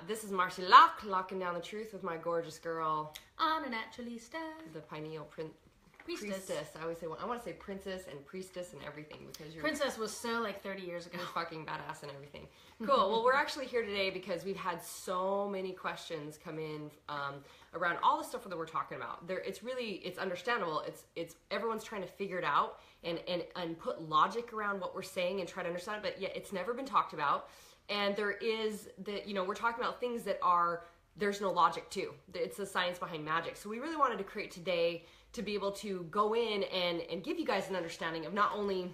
This is Marci locking down the truth with my gorgeous girl, Anna Naturalista, the pineal priestess. I always say, I want to say princess and priestess and everything because princess was so like 30 years ago. You're fucking badass and everything. Cool. Well, we're actually here today because we've had so many questions come in around all the stuff that we're talking about. It's understandable. It's everyone's trying to figure it out and put logic around what we're saying and try to understand it, but yet it's never been talked about. And there is we're talking about things that there's no logic to. It's the science behind magic. So we really wanted to create today to be able to go in and give you guys an understanding of not only,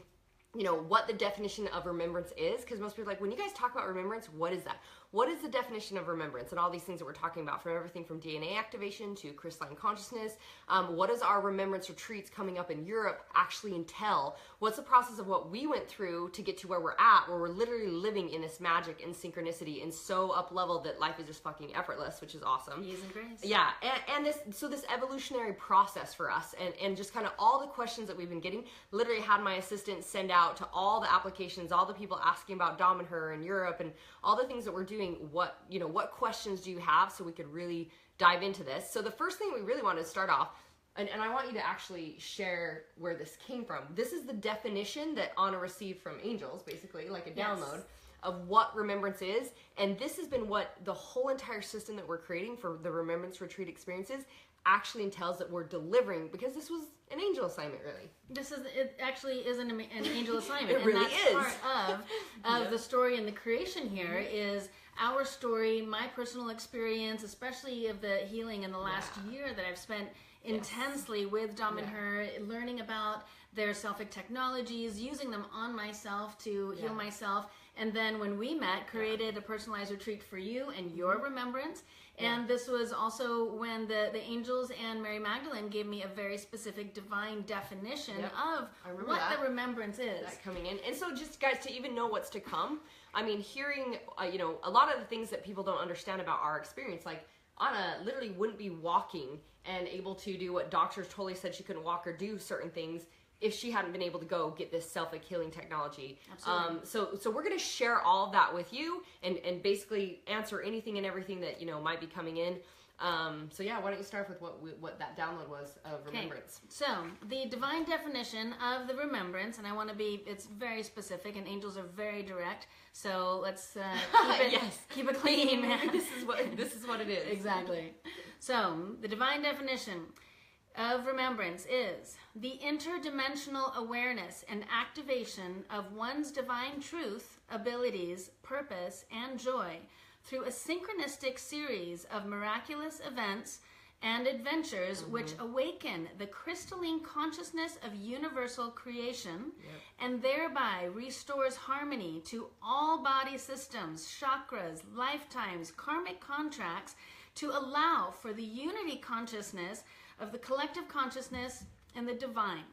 what the definition of remembrance is, because most people are like, when you guys talk about remembrance, what is that? What is the definition of remembrance and all these things that we're talking about, from everything from DNA activation to crystalline consciousness? What does our remembrance retreats coming up in Europe actually entail? What's the process of what we went through to get to where we're at, where we're literally living in this magic and synchronicity and so up level that life is just fucking effortless, which is awesome. Ease and grace. Yeah, and this evolutionary process for us and just kind of all the questions that we've been getting. Literally had my assistant send out to all the applications, all the people asking about Dom and her in Europe and all the things that we're doing. What questions do you have, so we could really dive into this. So the first thing we really wanted to start off, and I want you to actually share where this came from. This is the definition that Anna received from angels, basically, like a download of what remembrance is. And this has been what the whole entire system that we're creating for the Remembrance Retreat experiences actually entails, that we're delivering, because this was an angel assignment, really. It actually is an angel assignment. It really is. Part of the story and the creation here is our story, my personal experience, especially of the healing in the last year that I've spent intensely with Dom and her, learning about their selfic technologies, using them on myself to heal myself. And then when we met, created a personalized retreat for you and your remembrance. And this was also when the angels and Mary Magdalene gave me a very specific divine definition of what the remembrance is. That coming in. And so just, guys, to even know what's to come, I mean, hearing, a lot of the things that people don't understand about our experience, like Anna literally wouldn't be walking and able to do what doctors totally said she couldn't walk or do certain things if she hadn't been able to go get this self healing technology. Absolutely. So we're going to share all of that with you and basically answer anything and everything that, might be coming in. So yeah, why don't you start with what that download was of remembrance? So the divine definition of the remembrance, and it's very specific, and angels are very direct. So let's keep it clean, man. This is what it is. Exactly. So the divine definition of remembrance is the interdimensional awareness and activation of one's divine truth, abilities, purpose, and joy through a synchronistic series of miraculous events and adventures which awaken the crystalline consciousness of universal creation and thereby restores harmony to all body systems, chakras, lifetimes, karmic contracts, to allow for the unity consciousness of the collective consciousness and the divine.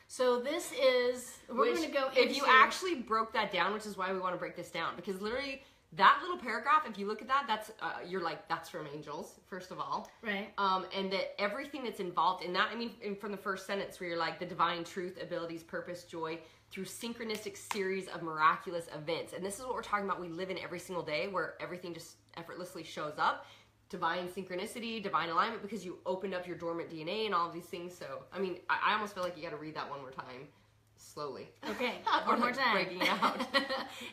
So this is, we're going to go into... If you actually broke that down, which is why we want to break this down, because literally that little paragraph, if you look at that, that's you're like, that's from angels, first of all. Right. And that everything that's involved in that, I mean, from the first sentence where you're like, the divine truth, abilities, purpose, joy, through synchronistic series of miraculous events. And this is what we're talking about. We live in every single day where everything just effortlessly shows up. Divine synchronicity, divine alignment, because you opened up your dormant DNA and all of these things. So, I mean, I almost feel like you got to read that one more time, slowly. Okay, one more time. Breaking it out.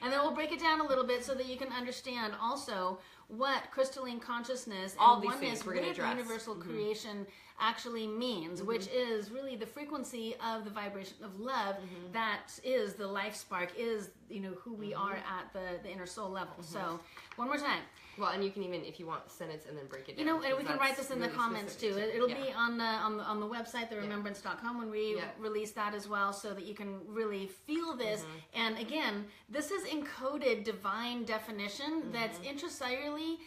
And then we'll break it down a little bit so that you can understand also what crystalline consciousness all and these oneness things we're going to address. Universal creation actually means, which is really the frequency of the vibration of love. That is the life spark, is who we are at the inner soul level. So one more time. Well, and you can even, if you want, sentence and then break it down. And we can write this in the comments too. It'll be on the website, theremembrance.com, when we release that as well, so that you can really feel this. And again, this is encoded divine definition that's intracellularly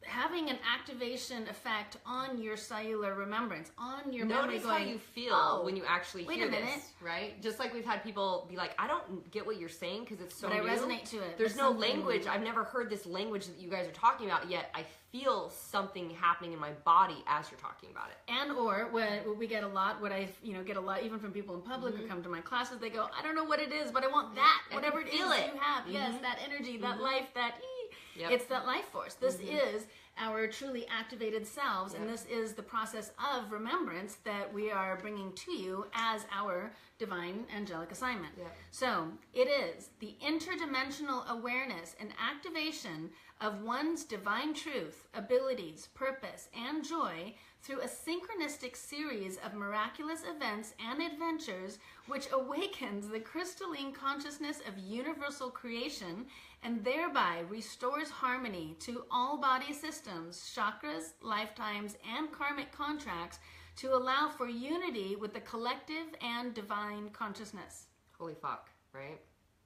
having an activation effect on your cellular remembrance, on your memory. Notice how you feel when you actually hear this, right? Just like we've had people be like, I don't get what you're saying because it's so new. But I resonate to it. There's no language. I've never heard this language that you guys are talking about, yet I feel something happening in my body as you're talking about it. And or what we get a lot, get a lot even from people in public who come to my classes, they go, I don't know what it is, but I want that, whatever it is you have. Yes, that energy, that life, that Yep. It's that life force. This is our truly activated selves, and this is the process of remembrance that we are bringing to you as our divine angelic assignment. Yep. So it is the interdimensional awareness and activation of one's divine truth, abilities, purpose, and joy through a synchronistic series of miraculous events and adventures which awakens the crystalline consciousness of universal creation and thereby restores harmony to all body systems, chakras, lifetimes, and karmic contracts to allow for unity with the collective and divine consciousness. Holy fuck, right?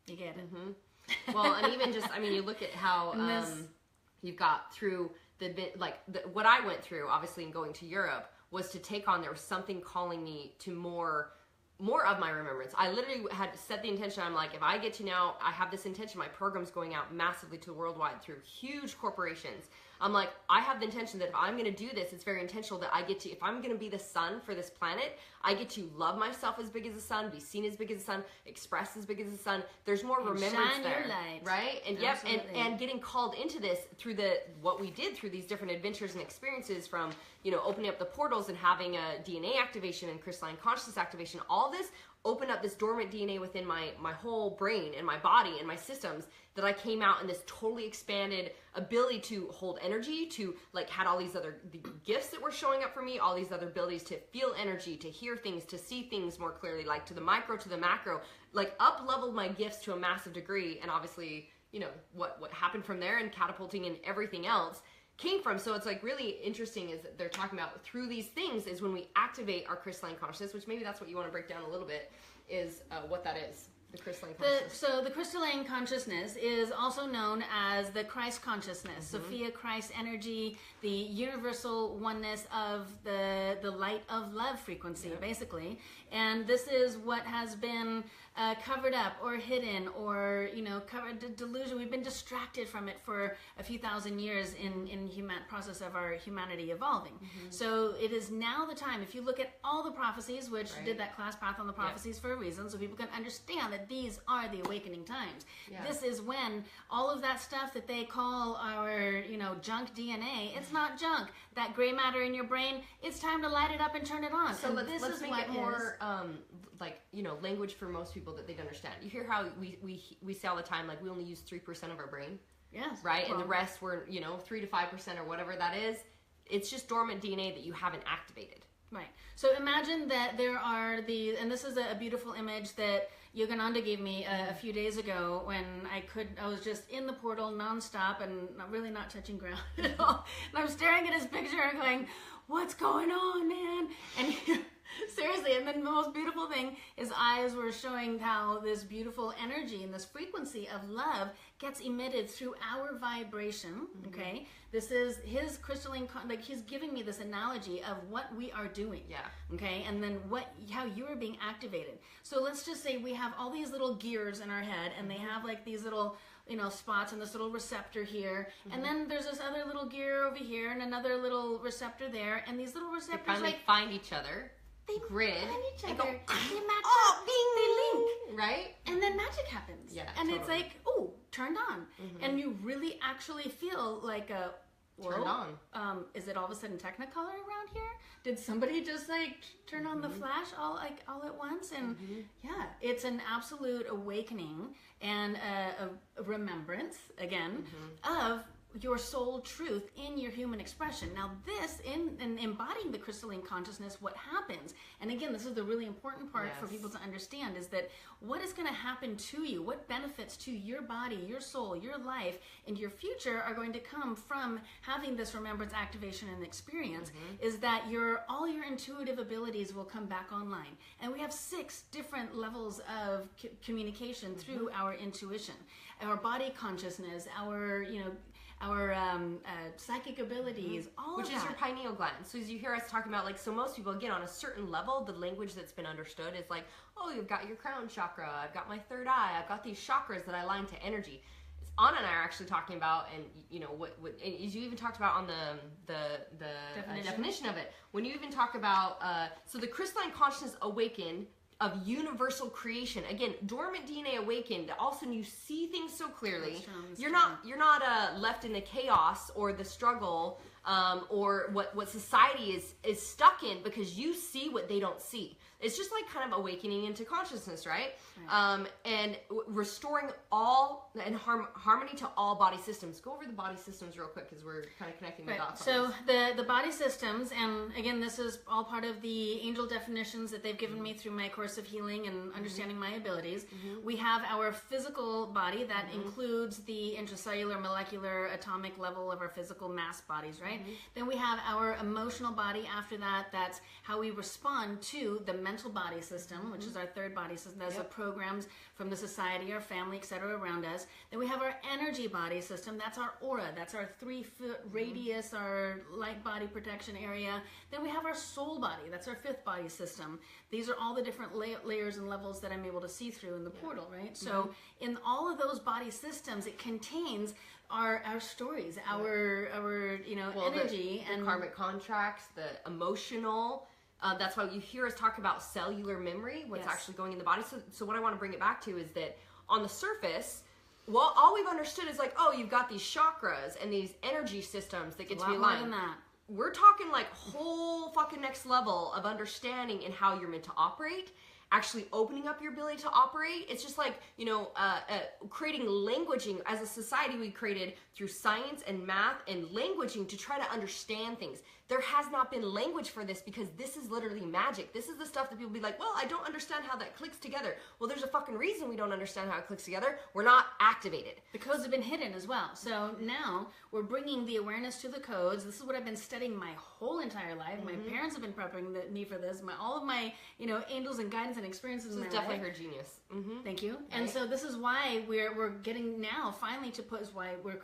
You get it. Mm-hmm. Well, and even just, I mean, you look at how you've got through what I went through, obviously, in going to Europe, was to take on, there was something calling me to more of my remembrance. I literally had set the intention. I'm like, if I get to now, I have this intention, my program's going out massively to worldwide through huge corporations. I'm like, I have the intention that if I'm going to do this, it's very intentional that I get to, if I'm going to be the sun for this planet, I get to love myself as big as the sun, be seen as big as the sun, express as big as the sun. There's more remembrance shine there, your light. right? And yep, and getting called into this through what we did through these different adventures and experiences, from opening up the portals and having a DNA activation and crystalline consciousness activation. All this opened up this dormant DNA within my whole brain and my body and my systems, that I came out in this totally expanded ability to hold energy, to had all these other gifts that were showing up for me, all these other abilities to feel energy, to hear things, to see things more clearly, to the micro, to the macro, up-leveled my gifts to a massive degree. And obviously, what happened from there and catapulting and everything else came from. So it's really interesting is that they're talking about through these things is when we activate our crystalline consciousness, which maybe that's what you want to break down a little bit, is what that is. The crystalline consciousness. So the crystalline consciousness is also known as the Christ consciousness, Sophia Christ energy, the universal oneness of the light of love frequency, basically. And this is what has been covered up or hidden or, covered delusion. We've been distracted from it for a few thousand years in human process of our humanity evolving. So it is now the time, if you look at all the prophecies, which did that class path on the prophecies for a reason, so people can understand that these are the awakening times. This is when all of that stuff that they call our, junk DNA, it's not junk. That gray matter in your brain, it's time to light it up and turn it on. So let's make it more language for most people that they'd understand. You hear how we say all the time, we only use 3% of our brain. Yes. Right? Well, and the rest were, 3 to 5% or whatever that is. It's just dormant DNA that you haven't activated. Right. So imagine that there are and this is a beautiful image that Yogananda gave me a few days ago when I was just in the portal nonstop and really not touching ground at all. And I'm staring at his picture and going, what's going on, man? And seriously, and then the most beautiful thing, his eyes were showing how this beautiful energy and this frequency of love gets emitted through our vibration, okay? This is his crystalline, he's giving me this analogy of what we are doing, okay? And then how you are being activated. So let's just say we have all these little gears in our head, and they have these little, spots and this little receptor here, and then there's this other little gear over here and another little receptor there, and these little receptors they finally find each other. They grid find each other. And go, they match oh, up. bing, they link, right? And then magic happens. Yeah, and totally. It's turned on, and you really actually feel like a turned on. Is it all of a sudden Technicolor around here? Did somebody just turn on the flash all at once? And yeah, it's an absolute awakening and a remembrance again of your soul truth in your human expression. Now this, in embodying the crystalline consciousness, what happens, and again, this is the really important part for people to understand, is that what is going to happen to you, what benefits to your body, your soul, your life, and your future are going to come from having this remembrance activation and experience, is that all your intuitive abilities will come back online. And we have 6 different levels of communication through our intuition, our body consciousness, our psychic abilities, all which of is that. your pineal gland. So as you hear us talking about, so most people, again, on a certain level, the language that's been understood is oh, you've got your crown chakra, I've got my third eye, I've got these chakras that I align to energy. Anna and I are actually talking about, and what as you even talked about on the definition of it, when you even talk about, so the crystalline consciousness awakened of universal creation. Again, dormant DNA awakened. All of a sudden you see things so clearly. You're not left in the chaos or the struggle or what society is stuck in, because you see what they don't see. It's just like kind of awakening into consciousness, right? And restoring all and harmony to all body systems. Go over the body systems real quick, because we're kind of connecting the dots. So the body systems, and again, this is all part of the angel definitions that they've given me through my course of healing and understanding my abilities. We have our physical body that includes the intracellular, molecular, atomic level of our physical mass bodies, right? Then we have our emotional body after that. That's how we respond to the mental body system, which is our third body system. Those are programs from the society, our family, etc. around us. Then we have our energy body system. That's our aura. That's our 3-foot radius, our light body protection area. Then we have our soul body. That's our 5th body system. These are all the different layers and levels that I'm able to see through in the portal, right? So in all of those body systems, it contains our stories, our energy, the and karmic contracts, the emotional. That's why you hear us talk about cellular memory, what's actually going in the body. So what I want to bring it back to is that on the surface, well, all we've understood is like, oh, you've got these chakras and these energy systems that get to be aligned. More than that. We're talking like whole fucking next level of understanding in how you're meant to operate, actually opening up your ability to operate. It's just like, creating languaging. As a society, we created through science and math and languaging to try to understand things. There has not been language for this, because this is literally magic. This is the stuff that people be like, well, I don't understand how that clicks together. Well, there's a fucking reason we don't understand how it clicks together. We're not activated. The codes have been hidden as well. So now we're bringing the awareness to the codes. This is what I've been studying my whole entire life. My parents have been prepping me for this. All of my, angels and guidance and experiences in my life. This is definitely her genius. Thank you. Right. And so this is why we're getting now finally to put, is why we're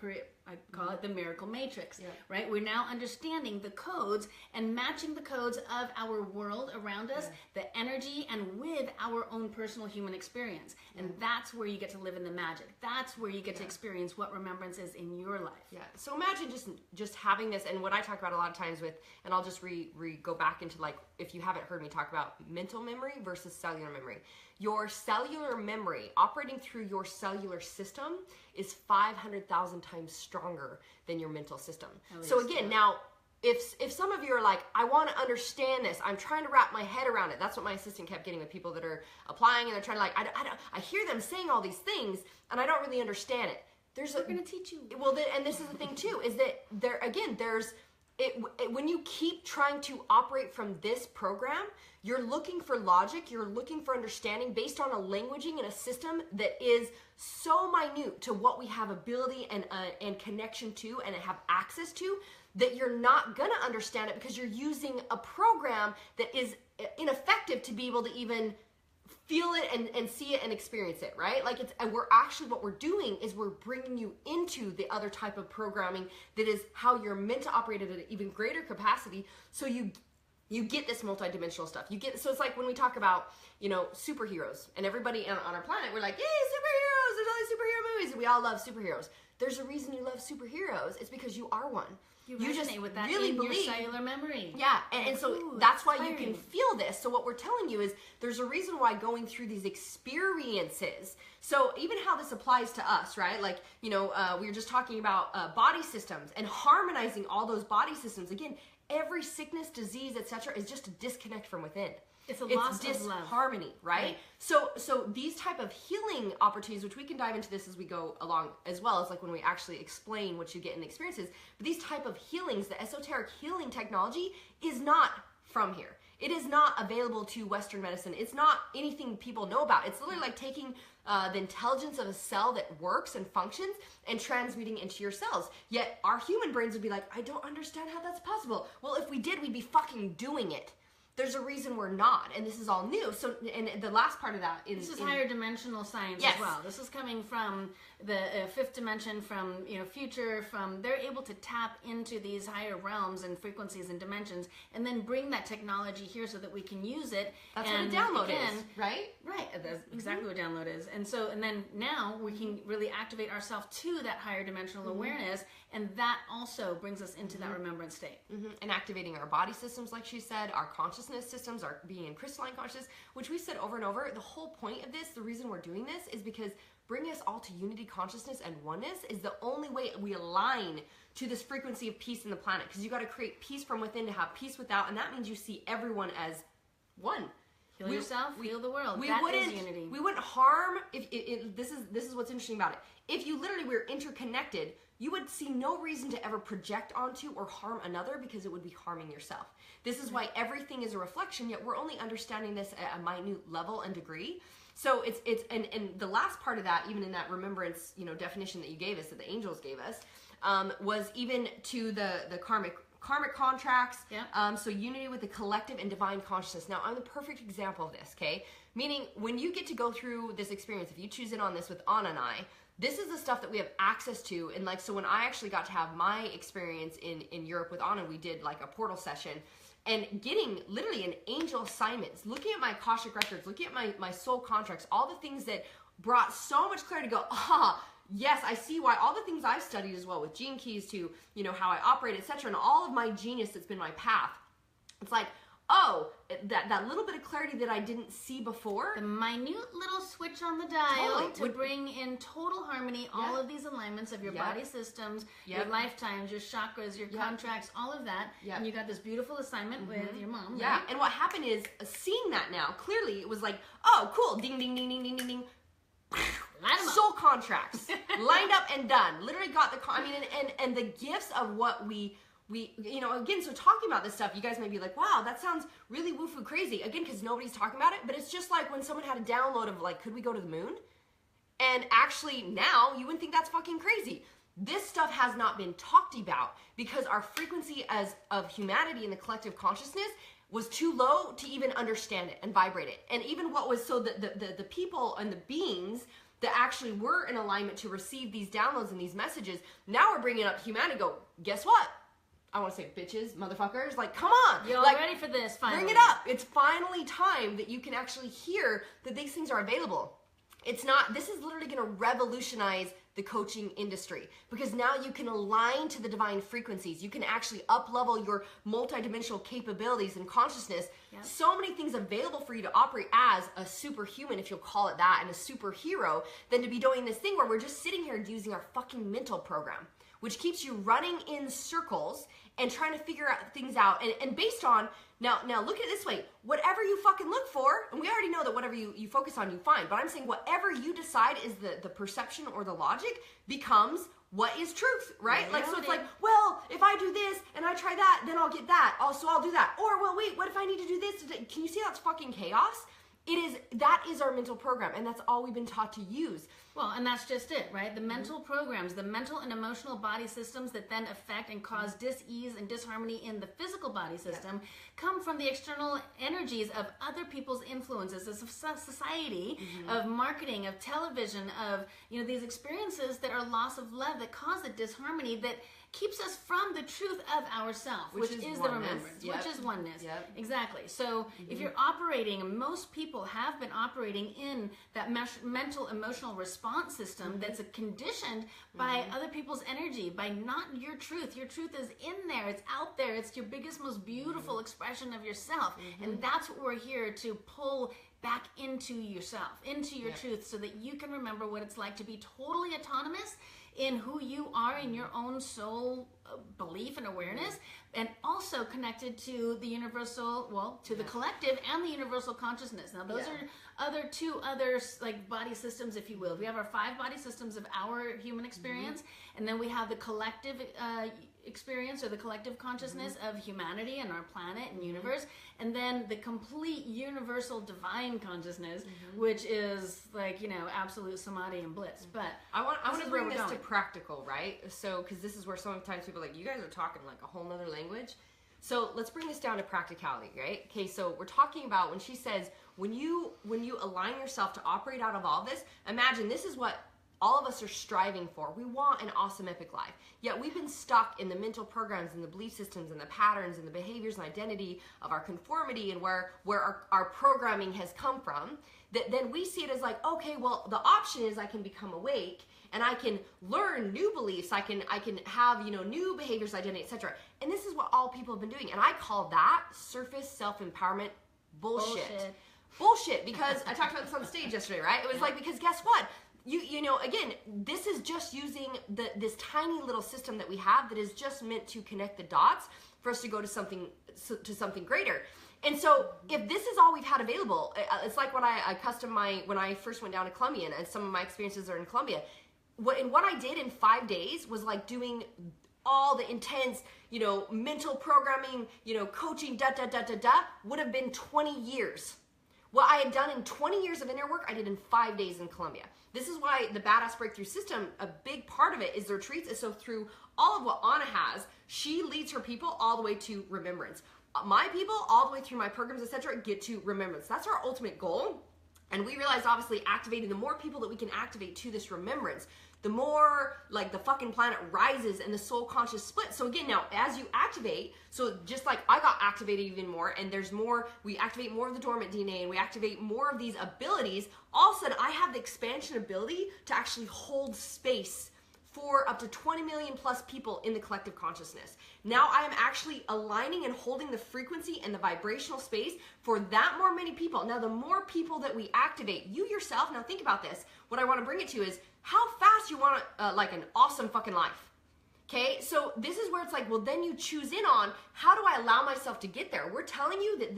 I call it the miracle matrix, right? We're now understanding the codes and matching the codes of our world around us, the energy, and with our own personal human experience. And that's where you get to live in the magic. That's where you get to experience what remembrance is in your life. Yeah. So imagine just having this, and what I talk about a lot of times with, and I'll just go back into, like, if you haven't heard me talk about mental memory versus cellular memory. Your cellular memory, operating through your cellular system, is 500,000 times stronger than your mental system. So again, now, if some of you are like, I want to understand this, I'm trying to wrap my head around it. That's what my assistant kept getting with people that are applying, and they're trying to, like, I hear them saying all these things, and I don't really understand it. They're going to teach you. Well, and this is the thing too, is that when you keep trying to operate from this program, you're looking for logic, you're looking for understanding based on a languaging and a system that is so minute to what we have ability and connection to and have access to, that you're not gonna understand it, because you're using a program that is ineffective to be able to even feel it and see it and experience it, right? Like, what we're doing is we're bringing you into the other type of programming that is how you're meant to operate at an even greater capacity, so you get this multidimensional stuff. So it's like when we talk about, superheroes, and everybody on our planet, we're like, yay, superheroes, there's all these superhero movies, and we all love superheroes. There's a reason you love superheroes. It's because you are one. You resonate with that really believe your cellular memory. Yeah, and so that's why you can feel this. So what we're telling you is there's a reason why going through these experiences. So even how this applies to us, right? Like, we were just talking about body systems and harmonizing all those body systems. Again, every sickness, disease, etc. is just a disconnect from within. It's a loss of love. Disharmony, right? So these type of healing opportunities, which we can dive into this as we go along, as well as like when we actually explain what you get in the experiences, but these type of healings, the esoteric healing technology, is not from here. It is not available to Western medicine. It's not anything people know about. It's literally like taking the intelligence of a cell that works and functions and transmuting into your cells. Yet our human brains would be like, I don't understand how that's possible. Well, if we did, we'd be fucking doing it. There's a reason we're not, and this is all new. So, and the last part of that is... This is higher dimensional science as well. This is coming from the fifth dimension, from, future, they're able to tap into these higher realms and frequencies and dimensions, and then bring that technology here so that we can use it. That's what a download is, right? Right, that's exactly what a download is. And then now we can really activate ourselves to that higher dimensional awareness, and that also brings us into that remembrance state. And activating our body systems, like she said, our conscious consciousness systems, our being in crystalline consciousness, which we said over and over. The whole point of this, the reason we're doing this, is because bringing us all to unity consciousness and oneness is the only way we align to this frequency of peace in the planet. Because you got to create peace from within to have peace without, and that means you see everyone as one. Heal yourself, heal the world. We That wouldn't, is unity. We wouldn't harm, this is what's interesting about it. If you literally were interconnected, you would see no reason to ever project onto or harm another, because it would be harming yourself. This is why everything is a reflection, yet we're only understanding this at a minute level and degree. So it's and the last part of that, even in that remembrance, definition that you gave us, that the angels gave us, was even to the karmic contracts. Yeah. So unity with the collective and divine consciousness. Now, I'm the perfect example of this, okay? Meaning, when you get to go through this experience, if you choose in on this with Anna and I, this is the stuff that we have access to. And like, so when I actually got to have my experience in Europe with Anna, we did like a portal session, and getting literally an angel assignments, looking at my Akashic records, looking at my soul contracts, all the things that brought so much clarity to go, yes, I see why all the things I've studied as well, with gene keys to, how I operate, etc., and all of my genius that's been my path. It's like, that little bit of clarity that I didn't see before. The minute little switch on the dial Totally. to bring in total harmony all of these alignments of your body systems, your lifetimes, your chakras, your contracts, all of that. And you got this beautiful assignment with your mom. Yeah, right? and what happened is, seeing that now, clearly it was like, oh, cool, ding, ding, ding, ding, ding, ding, ding. Soul contracts lined up and done. Literally got and the gifts of what we again, so talking about this stuff, you guys may be like, wow, that sounds really woo-foo crazy. Again, because nobody's talking about it, but it's just like when someone had a download of like, could we go to the moon? And actually now you wouldn't think that's fucking crazy. This stuff has not been talked about because our frequency of humanity in the collective consciousness was too low to even understand it and vibrate it. And even what was, so the people and the beings that actually were in alignment to receive these downloads and these messages, now we're bringing up humanity, go, guess what? I want to say bitches, motherfuckers, like, come on. You're all ready for this, finally. Bring it up. It's finally time that you can actually hear that these things are available. It's not, this is literally going to revolutionize the coaching industry, because now you can align to the divine frequencies. You can actually up-level your multidimensional capabilities and consciousness. Yep. So many things available for you to operate as a superhuman, if you'll call it that, and a superhero, than to be doing this thing where we're just sitting here using our fucking mental program, which keeps you running in circles and trying to figure things out. And based on, now look at it this way, whatever you fucking look for, and we already know that whatever you focus on, you find, but I'm saying whatever you decide is the perception or the logic becomes what is truth, right? Like, so it's like, well, if I do this and I try that, then I'll get that. Also, I'll do that. Or, well, wait, what if I need to do this? Can you see that's fucking chaos? That is our mental program, and that's all we've been taught to use. Well, and that's just it, right? The mental programs, the mental and emotional body systems that then affect and cause dis-ease and disharmony in the physical body system come from the external energies of other people's influences, of society, of marketing, of television, of, these experiences that are loss of love, that cause the disharmony, that keeps us from the truth of ourself, which is the remembrance, which is oneness. Yep. Exactly. So if you're operating, and most people have been operating in that mental emotional response system that's conditioned by other people's energy, by not your truth. Your truth is in there. It's out there. It's your biggest, most beautiful expression of yourself. And that's what we're here to pull back into yourself, into your truth, so that you can remember what it's like to be totally autonomous in who you are, in your own soul belief and awareness, and also connected to the universal, to the collective and the universal consciousness. Now, those are two other like body systems, if you will. We have our 5 body systems of our human experience, and then we have the collective experience, or the collective consciousness of humanity and our planet and universe, and then the complete universal divine consciousness, which is like, absolute samadhi and bliss. But I want to bring this to practical, right? So, because this is where sometimes people are like, you guys are talking like a whole nother language. So let's bring this down to practicality, right? Okay, so we're talking about when she says, when you align yourself to operate out of all this, imagine this is what all of us are striving for. We want an awesome epic life. Yet we've been stuck in the mental programs and the belief systems and the patterns and the behaviors and identity of our conformity and where our programming has come from. That then we see it as like, okay, well, the option is I can become awake and I can learn new beliefs. I can have, new behaviors, identity, etc. And this is what all people have been doing. And I call that surface self-empowerment bullshit, because I talked about this on stage yesterday, right? It was like, because guess what? Again, this is just using this tiny little system that we have that is just meant to connect the dots for us to go to something greater. And so if this is all we've had available, it's like when when I first went down to Colombia, and some of my experiences are in Colombia, what I did in 5 days was like doing all the intense, mental programming, coaching, would have been 20 years. What I had done in 20 years of inner work, I did in 5 days in Colombia. This is why the Badass Breakthrough System, a big part of it is the retreats. And so through all of what Anna has, she leads her people all the way to remembrance. My people, all the way through my programs, etc., get to remembrance. That's our ultimate goal. And we realize, obviously, activating the more people that we can activate to this remembrance, the more like the fucking planet rises and the soul conscious split. So again, now as you activate, so just like I got activated even more, and there's more, we activate more of the dormant DNA and we activate more of these abilities, all of a sudden I have the expansion ability to actually hold space for up to 20 million plus people in the collective consciousness. Now I am actually aligning and holding the frequency and the vibrational space for that more many people. Now the more people that we activate, you yourself, now think about this, what I want to bring it to is how fast you want like an awesome fucking life. Okay, so this is where it's like, well, then you choose in on how do I allow myself to get there? We're telling you that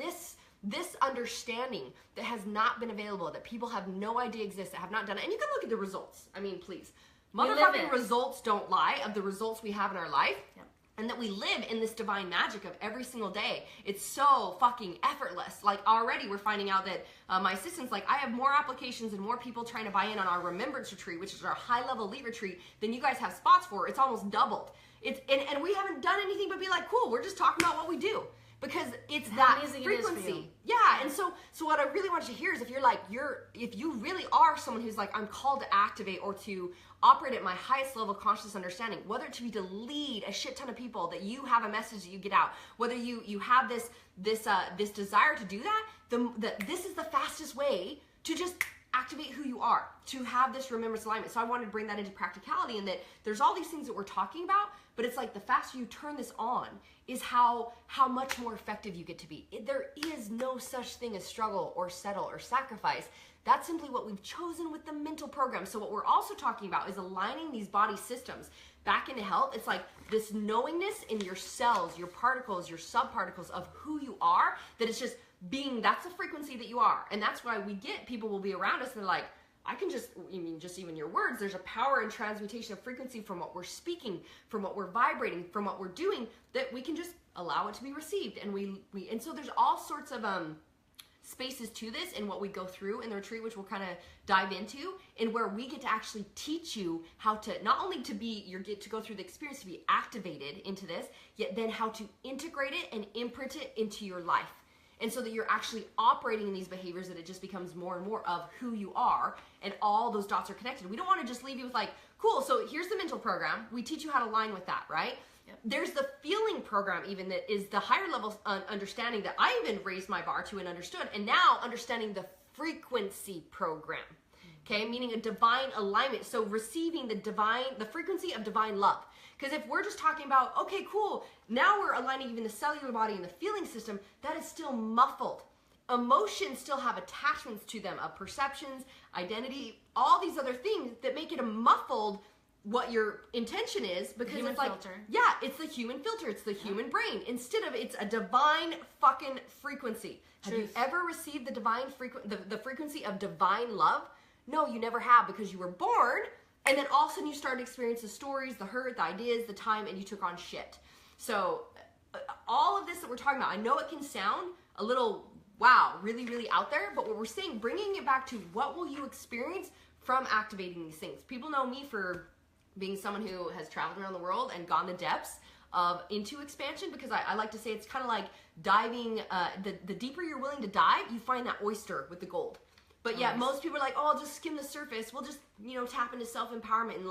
this understanding that has not been available, that people have no idea exists, that have not done it, and you can look at the results. I mean, please. Motherfucking results don't lie of the results we have in our life. Yep. And that we live in this divine magic of every single day. It's so fucking effortless. Like already we're finding out that my assistants, like I have more applications and more people trying to buy in on our Remembrance retreat, which is our high level elite retreat, than you guys have spots for. It's almost doubled. And we haven't done anything but be like, cool, we're just talking about what we do. Because it's that frequency. Yeah, and so what I really want you to hear is if you really are someone who's like, I'm called to activate or to operate at my highest level of conscious understanding, whether it to be to lead a shit ton of people, that you have a message that you get out, whether you have this desire to do that, this is the fastest way to just activate who you are, to have this remembrance alignment. So I wanted to bring that into practicality, and that there's all these things that we're talking about, but it's like the faster you turn this on is how much more effective you get to be. There is no such thing as struggle or settle or sacrifice. That's simply what we've chosen with the mental program. So what we're also talking about is aligning these body systems back into health. It's like this knowingness in your cells, your particles, your subparticles of who you are, that it's just being, that's the frequency that you are. And that's why we get, people will be around us and they're like, just even your words, there's a power and transmutation of frequency from what we're speaking, from what we're vibrating, from what we're doing, that we can just allow it to be received. And and so there's all sorts of spaces to this and what we go through in the retreat, which we'll kind of dive into, and where we get to actually teach you how to not only get to go through the experience to be activated into this, yet then how to integrate it and imprint it into your life. And so that you're actually operating in these behaviors, that it just becomes more and more of who you are, and all those dots are connected. We don't want to just leave you with like, cool, so here's the mental program. We teach you how to align with that, right? Yep. There's the feeling program even, that is the higher level understanding that I even raised my bar to and understood. And now understanding the frequency program, okay? Meaning a divine alignment. So receiving the frequency of divine love. Because if we're just talking about, okay, cool, now we're aligning even the cellular body and the feeling system, that is still muffled. Emotions still have attachments to them of perceptions, identity, all these other things that make it a muffled what your intention is, because it's like, filter. Yeah, it's the human filter, it's the human brain, instead of it's a divine fucking frequency. Truth. Have you ever received the divine the frequency of divine love? No, you never have, because you were born, and then all of a sudden you started experiencing the stories, the hurt, the ideas, the time, and you took on shit. So all of this that we're talking about, I know it can sound a little, wow, really, really out there, but what we're saying, bringing it back to what will you experience from activating these things. People know me for being someone who has traveled around the world and gone the depths into expansion, because I like to say it's kind of like diving, the deeper you're willing to dive, you find that oyster with the gold. But yeah, most people are like, oh, I'll just skim the surface. We'll just, tap into self-empowerment and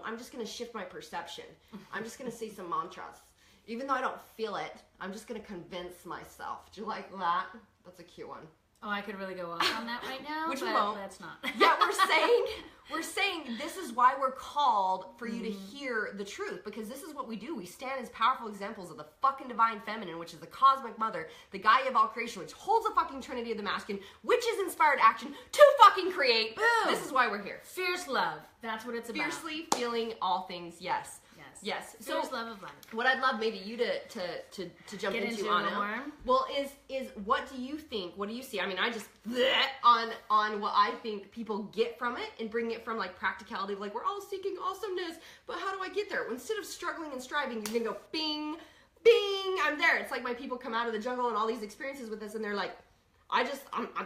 I'm just going to shift my perception. I'm just going to say some mantras. Even though I don't feel it, I'm just going to convince myself. Do you like that? That's a cute one. Oh, I could really go off on that right now, Which but we won't. let's not. Yeah, we're saying this is why we're called for you to hear the truth, because this is what we do. We stand as powerful examples of the fucking divine feminine, which is the cosmic mother, the Gaia of all creation, which holds the fucking trinity of the masculine, which is inspired action to fucking create. Boom. This is why we're here. Fierce love. That's what it's about. Fiercely feeling all things, yes. Yes. Fierce So love of life. what I'd love maybe you to jump Get into into Anna. more. Well, is what do you think? What do you see? I mean, I just on what I think people get from it and bring it from like practicality, like we're all seeking awesomeness, but how do I get there? Instead of struggling and striving, you're gonna go bing, bing, I'm there. It's like my people come out of the jungle and all these experiences with us, and they're like, I'm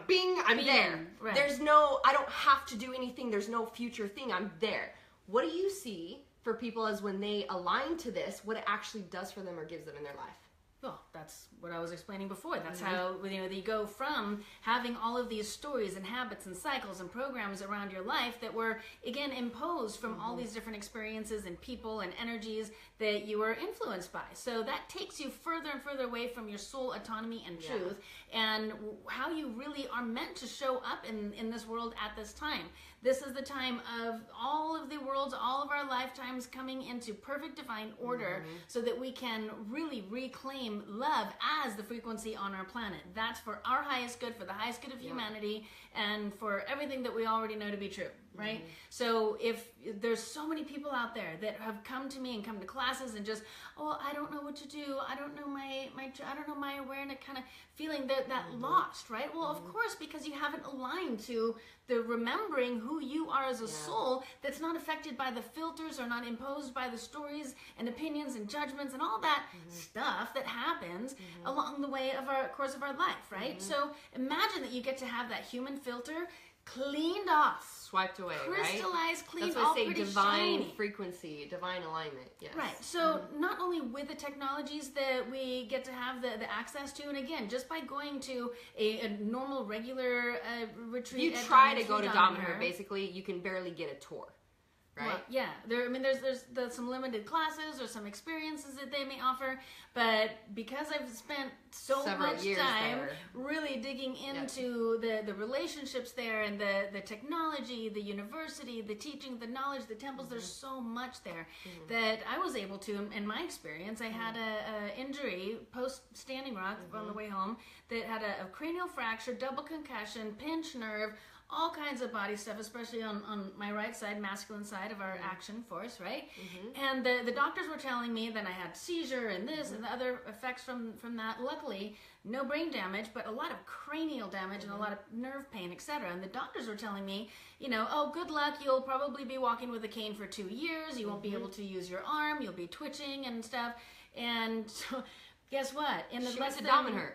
bing, I'm there. Right. There's no, I don't have to do anything. There's no future thing. I'm there. What do you see for people as when they align to this, what it actually does for them or gives them in their life? Well, that's what I was explaining before. That's how, you go from having all of these stories and habits and cycles and programs around your life that were, again, imposed from all these different experiences and people and energies that you were influenced by. So that takes you further and further away from your soul autonomy and truth and how you really are meant to show up in this world at this time. This is the time of all of the worlds, all of our lifetimes coming into perfect divine order so that we can really reclaim love as the frequency on our planet. That's for our highest good, for the highest good of humanity, and for everything that we already know to be true, right? So if there's so many people out there that have come to me and come to classes and just, oh, I don't know what to do. I don't know I don't know my awareness, kind of feeling that lost, right? Well, of course, because you haven't aligned to the remembering who you are as a soul that's not affected by the filters or not imposed by the stories and opinions and judgments and all that stuff that happens along the way of our course of our life, right? So imagine that you get to have that human filter cleaned off, Swiped away, crystallized, right? cleaned, That's why all I say pretty divine shiny. frequency, divine alignment. Yes. Right. So not only with the technologies that we get to have the access to, and again, just by going to a normal, regular retreat. You try to go to Dominic, basically, you can barely get a tour. Right? Well, yeah, there's some limited classes or some experiences that they may offer, but because I've spent Several much years time there. really digging into the relationships there and the technology, the university, the teaching, the knowledge, the temples, there's so much there that I was able to, in my experience, I had a injury post Standing Rock on the way home that had a cranial fracture, double concussion, pinched nerve, all kinds of body stuff, especially on my right side, masculine side of our action force, right? And the doctors were telling me that I had seizure and this and the other effects from that. Luckily, no brain damage, but a lot of cranial damage and a lot of nerve pain, etc. And the doctors were telling me, oh, good luck, you'll probably be walking with a cane for 2 years, you won't be able to use your arm, you'll be twitching and stuff. And so, guess what? In the She went to Dominator,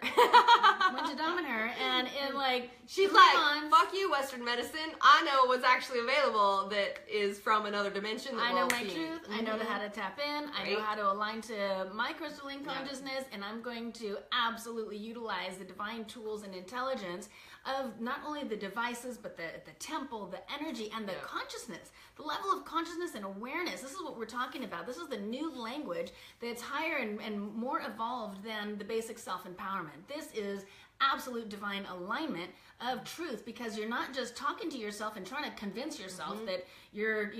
and in like she's like, fuck you, Western medicine. I know what's actually available that is from another dimension. That I know we'll my see. truth. I know how to tap in. I know how to align to my crystalline consciousness, and I'm going to absolutely utilize the divine tools and intelligence of not only the devices, but the temple, the energy, and the consciousness, the level of consciousness and awareness. This is what we're talking about. This is the new language that's higher and more evolved than the basic self-empowerment. This is absolute divine alignment of truth, because you're not just talking to yourself and trying to convince yourself that you're,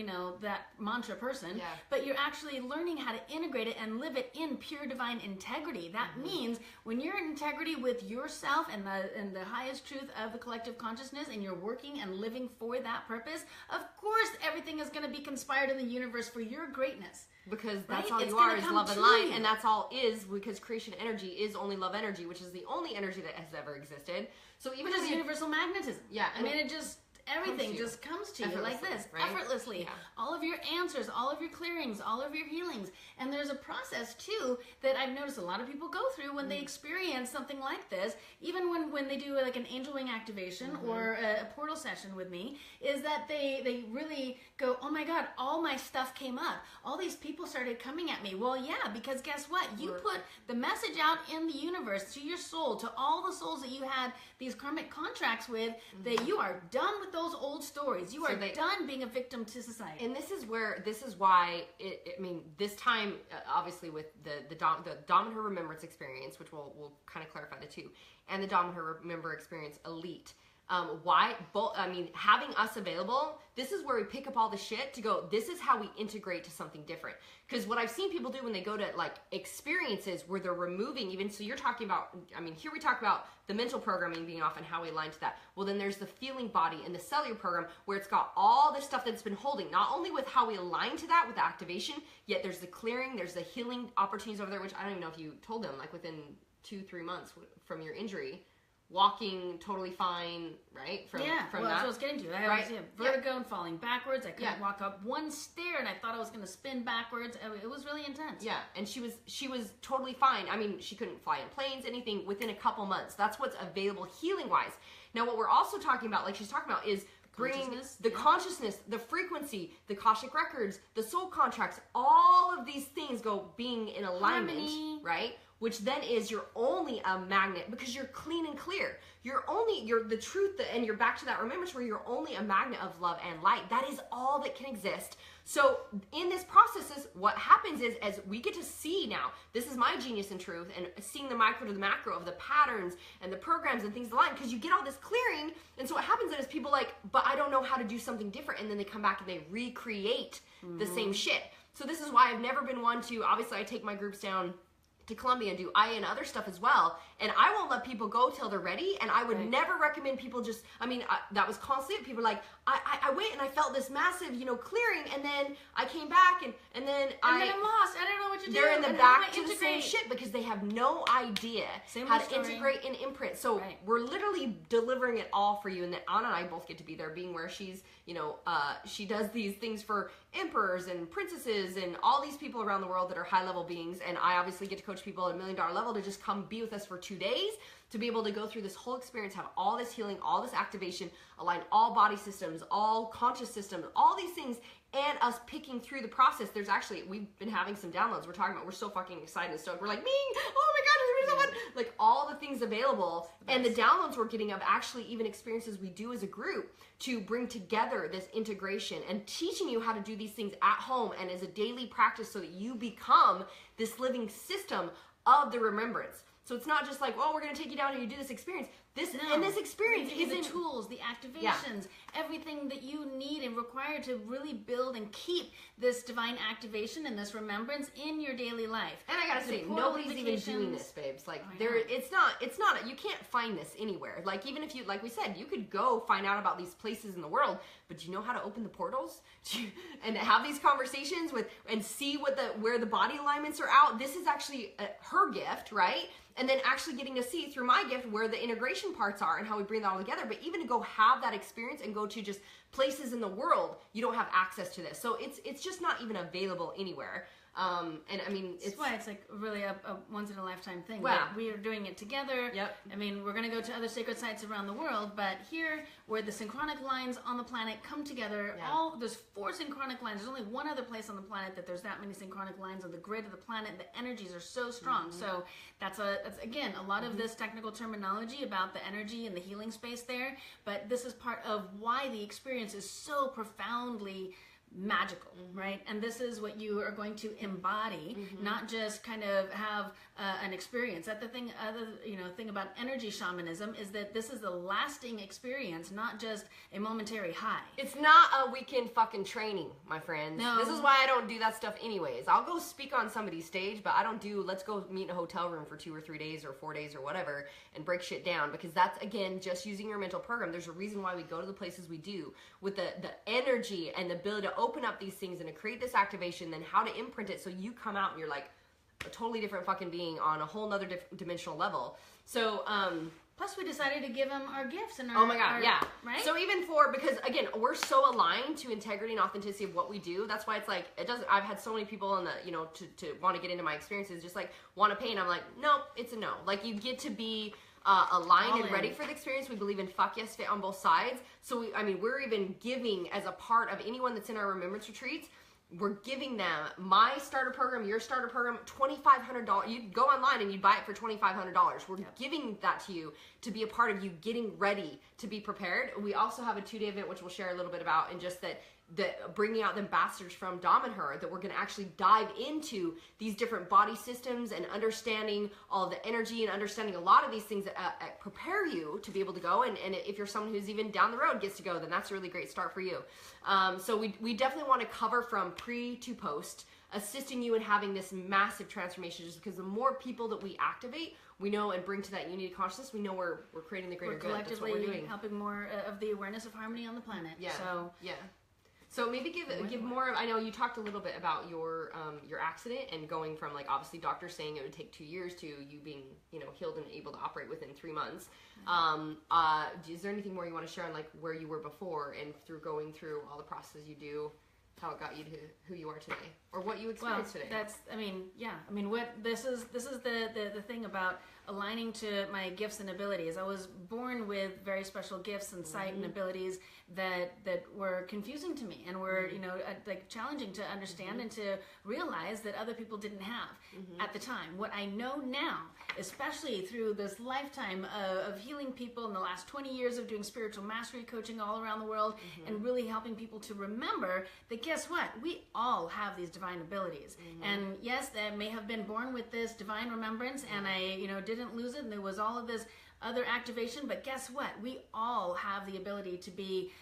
that mantra person, but you're actually learning how to integrate it and live it in pure divine integrity. That means when you're in integrity with yourself and the highest truth of the collective consciousness, and you're working and living for that purpose, of course everything is going to be conspired in the universe for your greatness. Because that's all you are is love and light, and that's all is, because creation energy is only love energy, which is the only energy that has ever existed. So even as universal magnetism. Yeah, I mean, it just everything just comes to you like this, effortlessly. All of your answers, all of your clearings, all of your healings. And there's a process too that I've noticed a lot of people go through when they experience something like this, even when they do like an angel wing activation or a portal session with me, is that they really go, oh my God, all my stuff came up. All these people started coming at me. Well, yeah, because guess what? You put the message out in the universe to your soul, to all the souls that you had these karmic contracts with, that you are done with those those old stories. You are done being a victim to society. And this is why this time, obviously with the Dominant Remembrance experience, which we'll kind of clarify the two, and the Dominant Remember experience elite. Having us available, this is where we pick up all the shit to go, this is how we integrate to something different. Because what I've seen people do when they go to like experiences where they're removing even, so you're talking about, here we talk about the mental programming being off and how we align to that. Well, then there's the feeling body and the cellular program where it's got all this stuff that's been holding, not only with how we align to that with the activation, yet there's the clearing, there's the healing opportunities over there, which I don't even know if you told them, like within 2-3 months from your injury, walking totally fine, right? From that's what I was getting to. I had vertigo and falling backwards. I couldn't walk up one stair, and I thought I was going to spin backwards. It was really intense. Yeah, and she was totally fine. She couldn't fly in planes, anything within a couple months. That's what's available healing-wise. Now, what we're also talking about, like she's talking about, is bringing the consciousness, the frequency, the Akashic records, the soul contracts, all of these things being in alignment, right? Which then is you're only a magnet because you're clean and clear. You're the truth, and you're back to that remembrance where you're only a magnet of love and light. That is all that can exist. So in this process, what happens is, as we get to see now, this is my genius and truth, and seeing the micro to the macro of the patterns and the programs and things align, because you get all this clearing, and so what happens is people like, but I don't know how to do something different, and then they come back and they recreate the same shit. So this is why I've never been one to, obviously I take my groups down to Colombia and do IA and other stuff as well, and I won't let people go till they're ready, and I would never recommend people just, that was constantly, people like, I went and I felt this massive, clearing, and then I came back, and then I'm lost, I don't know what to do. They're in the back to the same shit because they have no idea how to integrate and imprint. So we're literally delivering it all for you, and then Anna and I both get to be there, being where she's, she does these things for emperors and princesses and all these people around the world that are high-level beings, and I obviously get to coach people at $1 million level to just come be with us for 2 days, to be able to go through this whole experience, have all this healing, all this activation, align all body systems, all conscious systems, all these things, and us picking through the process. There's actually, we've been having some downloads. We're so fucking excited and stoked. We're like, oh my God, there's so fun. Like all the things available, and the downloads we're getting of actually even experiences we do as a group to bring together this integration and teaching you how to do these things at home and as a daily practice so that you become this living system of the remembrance. So it's not just like, oh, we're going to take you down and you do this experience. This experience is the tools, the activations, everything that you need and require to really build and keep this divine activation and this remembrance in your daily life. And I gotta say, nobody's even doing this, babes. Like it's not. You can't find this anywhere. Like even if you, like we said, you could go find out about these places in the world, but do you know how to open the portals and have these conversations with and see where the body alignments are out? This is actually her gift, right? And then actually getting to see through my gift where the integration parts are and how we bring that all together. But even to go have that experience and go to just places in the world, you don't have access to this. So it's just not even available anywhere. That's why it's like really a once in a lifetime thing. Wow. We are doing it together. Yep. We're going to go to other sacred sites around the world, but here where the synchronic lines on the planet come together, there's 4 synchronic lines. There's only one other place on the planet that there's that many synchronic lines on the grid of the planet. The energies are so strong. So that's again a lot of this technical terminology about the energy and the healing space there, but this is part of why the experience is so profoundly magical, right? And this is what you are going to embody, not just kind of have an experience. That the thing about energy shamanism is that this is a lasting experience, not just a momentary high. It's not a weekend fucking training, my friends. No. This is why I don't do that stuff anyways. I'll go speak on somebody's stage, but I don't do, let's go meet in a hotel room for 2 or 3 days or 4 days or whatever and break shit down, because that's, again, just using your mental program. There's a reason why we go to the places we do with the energy and the ability to open up these things and to create this activation, then how to imprint it so you come out and you're like a totally different fucking being on a whole nother dimensional level. So, plus we decided to give them our gifts and oh my God, right? So even because again, we're so aligned to integrity and authenticity of what we do. That's why it's like, I've had so many people in the, to want to get into my experiences, just like want to pay. And I'm like, no, it's a no. Like you get to be aligned and ready for the experience. We believe in fuck yes fit on both sides. So we're even giving as a part of anyone that's in our remembrance retreats. we're giving them my starter program, your starter program, $2,500. You'd go online and you'd buy it for $2,500. We're giving that to you to be a part of you getting ready to be prepared. We also have a 2-day event, which we'll share a little bit about, and just that bringing out the ambassadors from Dom and her, that we're going to actually dive into these different body systems and understanding all of the energy and understanding a lot of these things that prepare you to be able to go. And if you're someone who's even down the road gets to go, then that's a really great start for you. So we definitely want to cover from pre to post, assisting you in having this massive transformation, just because the more people that we activate, we know, and bring to that unity consciousness, we know we're creating the greater good. That's what we're doing. Helping more of the awareness of harmony on the planet. Yeah. So maybe give more. I know you talked a little bit about your accident and going from, like, obviously doctors saying it would take 2 years to you being, healed and able to operate within 3 months. Is there anything more you want to share on, like, where you were before and through going through all the processes you do, how it got you to who you are today, or what you experienced today? What this is the thing about aligning to my gifts and abilities. I was born with very special gifts and sight and abilities that were confusing to me and were like challenging to understand and to realize that other people didn't have at the time. What I know now, especially through this lifetime of healing people in the last 20 years of doing spiritual mastery coaching all around the world and really helping people to remember that, guess what? We all have these divine abilities. And yes, I may have been born with this divine remembrance and I, didn't lose it, and there was all of this other activation, but guess what? We all have the ability to be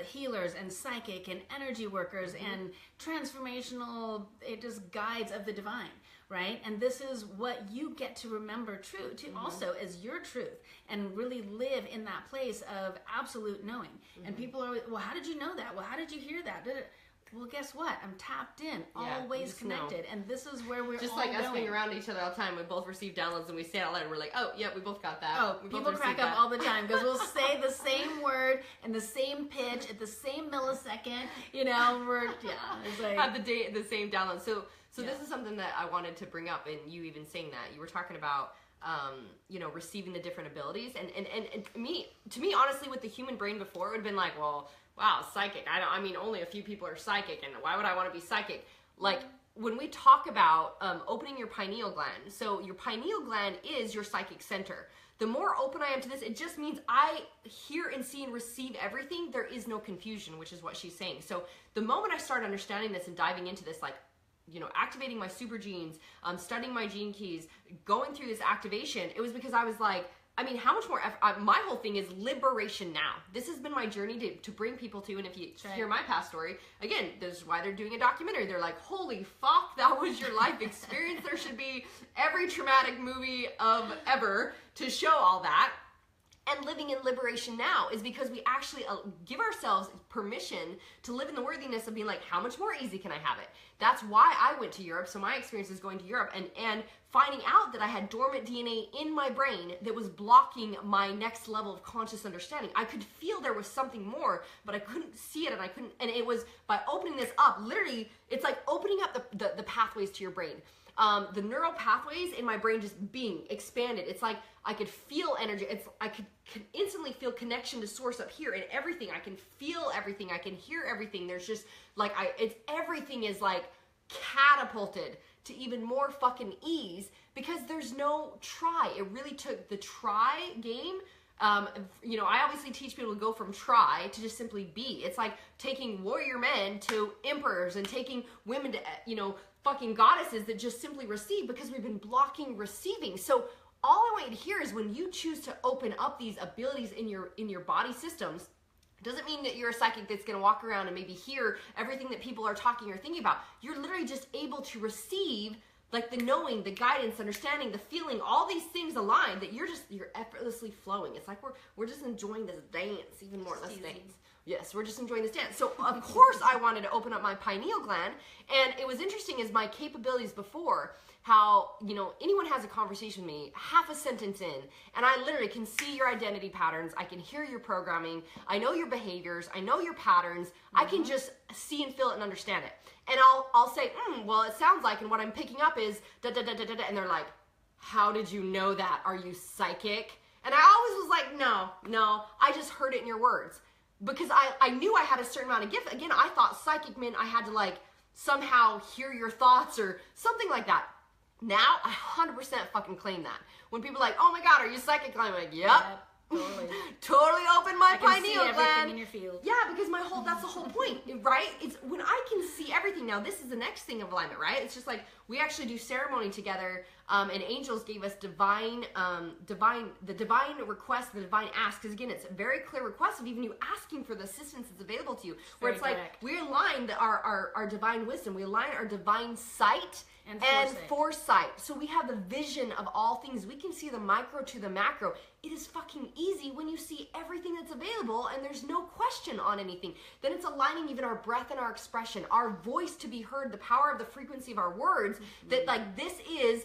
healers and psychic and energy workers and transformational just guides of the divine, right? And this is what you get to remember true to also as your truth, and really live in that place of absolute knowing. And people are, well, how did you know that? Well, how did you hear that? Well, guess what? I'm tapped in, always connected, and this is where we're just all like us going. being around each other all the time. We both receive downloads, and we say it out loud, and we're like, "Oh, yeah, we both got that." Oh, people crack up all the time because we'll say the same word and the same pitch at the same millisecond. It's like have the same download. So this is something that I wanted to bring up, and you even saying that you were talking about. Receiving the different abilities, and to me, honestly, with the human brain before, it would have been like, well, wow, psychic. Only a few people are psychic, and why would I want to be psychic? Like, when we talk about opening your pineal gland, so your pineal gland is your psychic center. The more open I am to this, it just means I hear and see and receive everything. There is no confusion, which is what she's saying. So the moment I started understanding this and diving into this, like, activating my super genes, studying my gene keys, going through this activation, it was because I was like, how much more my whole thing is liberation now. This has been my journey to bring people to, and if you hear my past story, again, this is why they're doing a documentary. They're like, holy fuck, that was your life experience. There should be every traumatic movie of ever to show all that. And living in liberation now is because we actually give ourselves permission to live in the worthiness of being like, how much more easy can I have it? That's why I went to Europe. So my experience is going to Europe and finding out that I had dormant DNA in my brain that was blocking my next level of conscious understanding. I could feel there was something more, but I couldn't see it, and it was by opening this up, literally, it's like opening up the pathways to your brain. The neural pathways in my brain just being expanded. It's like I could feel energy. I could instantly feel connection to source up here, and everything. I can feel everything. I can hear everything. There's just like everything is like catapulted to even more fucking ease because there's no try. It really took the try game. I obviously teach people to go from try to just simply be. It's like taking warrior men to emperors and taking women to, fucking goddesses that just simply receive because we've been blocking receiving. So all I want you to hear is when you choose to open up these abilities in your body systems, doesn't mean that you're a psychic that's going to walk around and maybe hear everything that people are talking or thinking about. You're literally just able to receive like the knowing, the guidance, understanding, the feeling, all these things align that you're effortlessly flowing. It's like we're just enjoying this dance even more. Let's dance. Yes, we're just enjoying this dance. So of course I wanted to open up my pineal gland, and it was interesting as my capabilities before, how, anyone has a conversation with me, half a sentence in, and I literally can see your identity patterns, I can hear your programming, I know your behaviors, I know your patterns, I can just see and feel it and understand it. And I'll say, well, it sounds like, and what I'm picking up is da-da-da-da-da-da, and they're like, how did you know that? Are you psychic? And I always was like, no, I just heard it in your words. Because I knew I had a certain amount of gift. Again, I thought psychic meant I had to like somehow hear your thoughts or something like that. Now, I 100% fucking claim that. When people are like, oh my God, are you psychic? I'm like, yep. Totally. Totally open my pineal see gland. everything in your field. Yeah, because that's the whole point, right? It's when I can see everything. Now, this is the next thing of alignment, right? It's just like we actually do ceremony together, and angels gave us divine request, the divine ask. Because again, it's a very clear request of even you asking for the assistance that's available to you. Where it's like we align our divine wisdom, we align our divine sight. And foresight. So we have the vision of all things. We can see the micro to the macro. It is fucking easy when you see everything that's available and there's no question on anything. Then it's aligning even our breath and our expression, our voice to be heard, the power of the frequency of our words, that like this is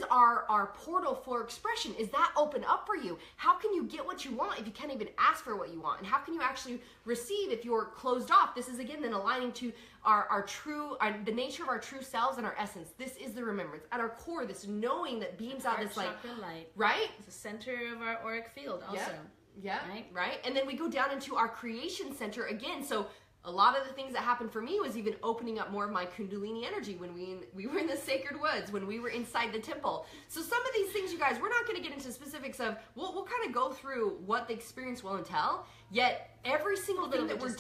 our portal for expression. Is that open up for you? How can you get what you want if you can't even ask for what you want? And how can you actually receive if you're closed off? This is again then aligning to our true, the nature of our true selves and our essence. This is the remembrance. At our core, this knowing that beams out this like, light. Right? It's the center of our auric field also. Yeah. Right? And then we go down into our creation center again. So a lot of the things that happened for me was even opening up more of my Kundalini energy when we were in the sacred woods, when we were inside the temple. So some of these things, you guys, we're not going to get into specifics of, we'll kind of go through what the experience will entail, yet every single thing that we're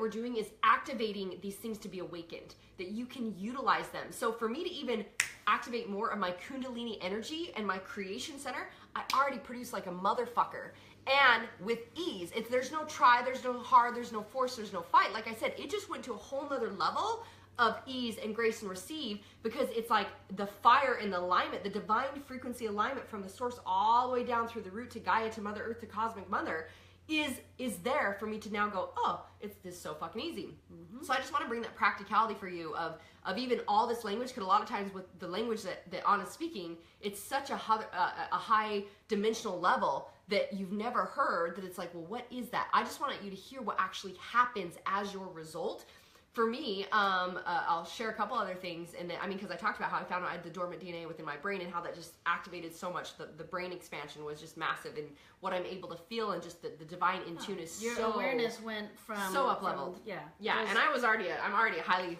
doing, is activating these things to be awakened, that you can utilize them. So for me to even activate more of my Kundalini energy and my creation center, I already produce like a motherfucker. And with ease. There's no try, there's no hard, there's no force, there's no fight. Like I said, it just went to a whole nother level of ease and grace and receive, because it's like the fire and the alignment, the divine frequency alignment from the source all the way down through the root to Gaia, to Mother Earth, to Cosmic Mother, is there for me to now go, oh, it's so fucking easy. So I just want to bring that practicality for you of even all this language, because a lot of times with the language that Anna's speaking, it's such a high dimensional level that you've never heard, that it's like, well, what is that? I just want you to hear what actually happens as your result. For me, I'll share a couple other things, and then, because I talked about how I found out I had the dormant DNA within my brain and how that just activated so much. The brain expansion was just massive, and what I'm able to feel and just the divine in tune is your awareness went from so up leveled. And I'm already a highly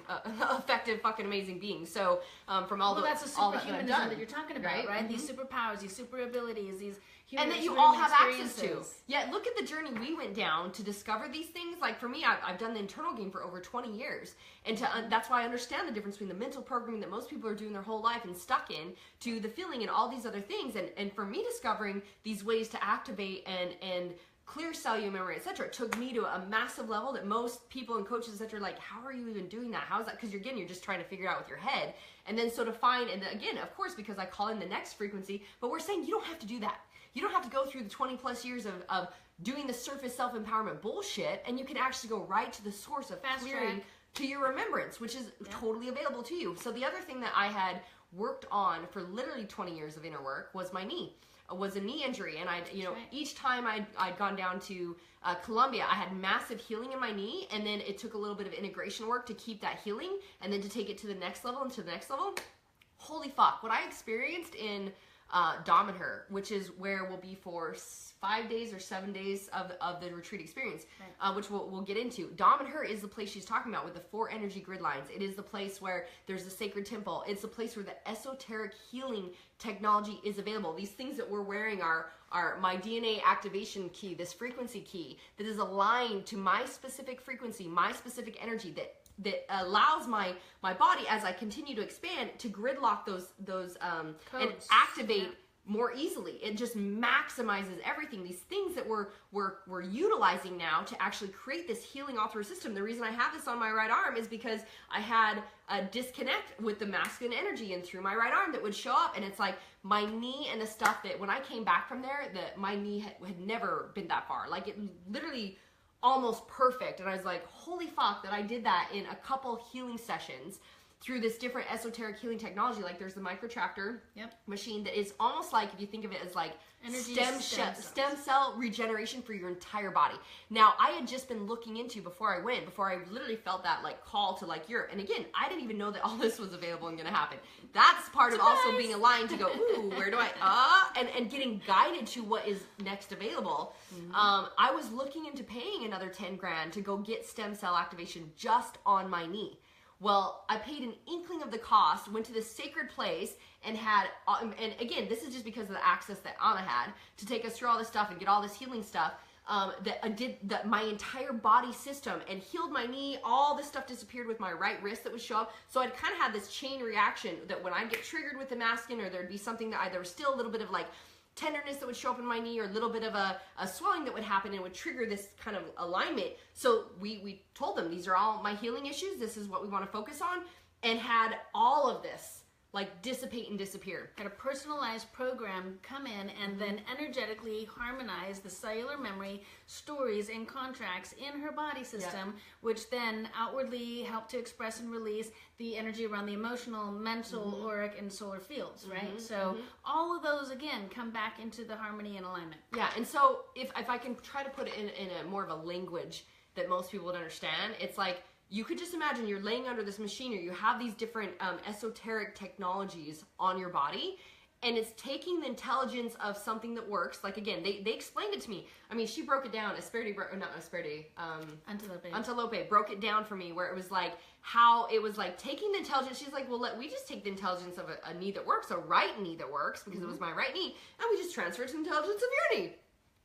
effective, fucking amazing being. So from all that's the superhumanism that you're talking about, right? These superpowers, these super abilities, these and that you all have access to. Yeah, look at the journey we went down to discover these things. Like for me, I've done the internal game for over 20 years. And that's why I understand the difference between the mental programming that most people are doing their whole life and stuck in, to the feeling and all these other things. And for me, discovering these ways to activate and clear cellular memory, etc., took me to a massive level that most people and coaches, etc., are like, how are you even doing that? How is that? Because you're just trying to figure out with your head. And then so to find, and again, of course, because I call in the next frequency, but we're saying you don't have to do that. You don't have to go through the 20 plus years of doing the surface self-empowerment bullshit, and you can actually go right to the source of clearing to your remembrance, which is totally available to you. So the other thing that I had worked on for literally 20 years of inner work was my knee. Was a knee injury, and each time I'd gone down to Colombia, I had massive healing in my knee, and then it took a little bit of integration work to keep that healing, and then to take it to the next level and to the next level. Holy fuck, what I experienced in Dominiher, which is where we'll be for 5 days or 7 days of the retreat experience, which we'll get into. Dominiher is the place she's talking about with the 4 energy grid lines. It is the place where there's a sacred temple. It's the place where the esoteric healing technology is available. These things that we're wearing are my DNA activation key, this frequency key that is aligned to my specific frequency, my specific energy, that allows my body, as I continue to expand, to gridlock those and activate more easily. It just maximizes everything. These things that we're utilizing now to actually create this healing all through a system. The reason I have this on my right arm is because I had a disconnect with the masculine energy and through my right arm that would show up, and it's like my knee and the stuff that when I came back from there, that my knee had never been that far. Like it literally almost perfect. And I was like, holy fuck that I did that in a couple healing sessions through this different esoteric healing technology. Like there's the microtractor Yep. machine that is almost like, if you think of it as like stem cell regeneration for your entire body. Now, I had just been looking into before I literally felt that like call to like Europe. And again, I didn't even know that all this was available and going to happen. That's part of also being aligned to go, ooh, where do I, and getting guided to what is next available. I was looking into paying another 10 grand to go get stem cell activation just on my knee. Well, I paid an inkling of the cost, went to this sacred place, and had, and again, this is just because of the access that Anna had to take us through all this stuff and get all this healing stuff, that I did my entire body system and healed my knee. All this stuff disappeared with my right wrist that would show up. So I'd kind of had this chain reaction that when I'd get triggered with the masculine, or there'd be something that there was still a little bit of like tenderness that would show up in my knee, or a little bit of a swelling that would happen and would trigger this kind of alignment. So we told them, these are all my healing issues. This is what we want to focus on, and had all of this like dissipate and disappear. Had a personalized program come in and then energetically harmonize the cellular memory, stories, and contracts in her body system, which then outwardly help to express and release the energy around the emotional, mental, auric, and solar fields, right? So all of those, again, come back into the harmony and alignment. Yeah, and so if I can try to put it in a more of a language that most people would understand, it's like, you could just imagine you're laying under this machinery, you have these different esoteric technologies on your body, and it's taking the intelligence of something that works. Like, again, they explained it to me. I mean, she broke it down. Antelope broke it down for me, where it was like, how it was like taking the intelligence. She's like, well, we just take the intelligence of a knee that works, a right knee that works, because it was my right knee, and we just transfer it to the intelligence of your knee.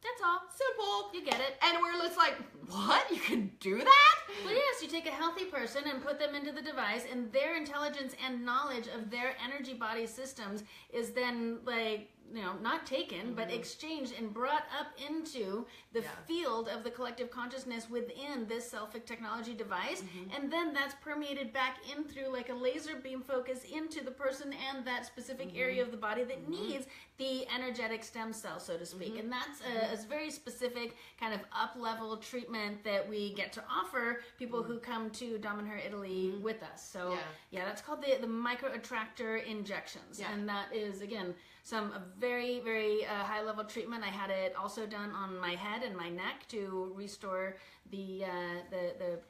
That's all. Simple. You get it. And we're just like, what? You can do that? Well, yes, you take a healthy person and put them into the device, and their intelligence and knowledge of their energy body systems is then, like, you know, not taken, but exchanged and brought up into the field of the collective consciousness within this selfic technology device. And then that's permeated back in through like a laser beam focus into the person and that specific area of the body that needs the energetic stem cell, so to speak. And that's a very specific kind of up-level treatment that we get to offer people who come to Dom and Her Italy with us. So yeah, that's called the micro attractor injections. And that is, again, some very, very high level treatment. I had it also done on my head and my neck to restore the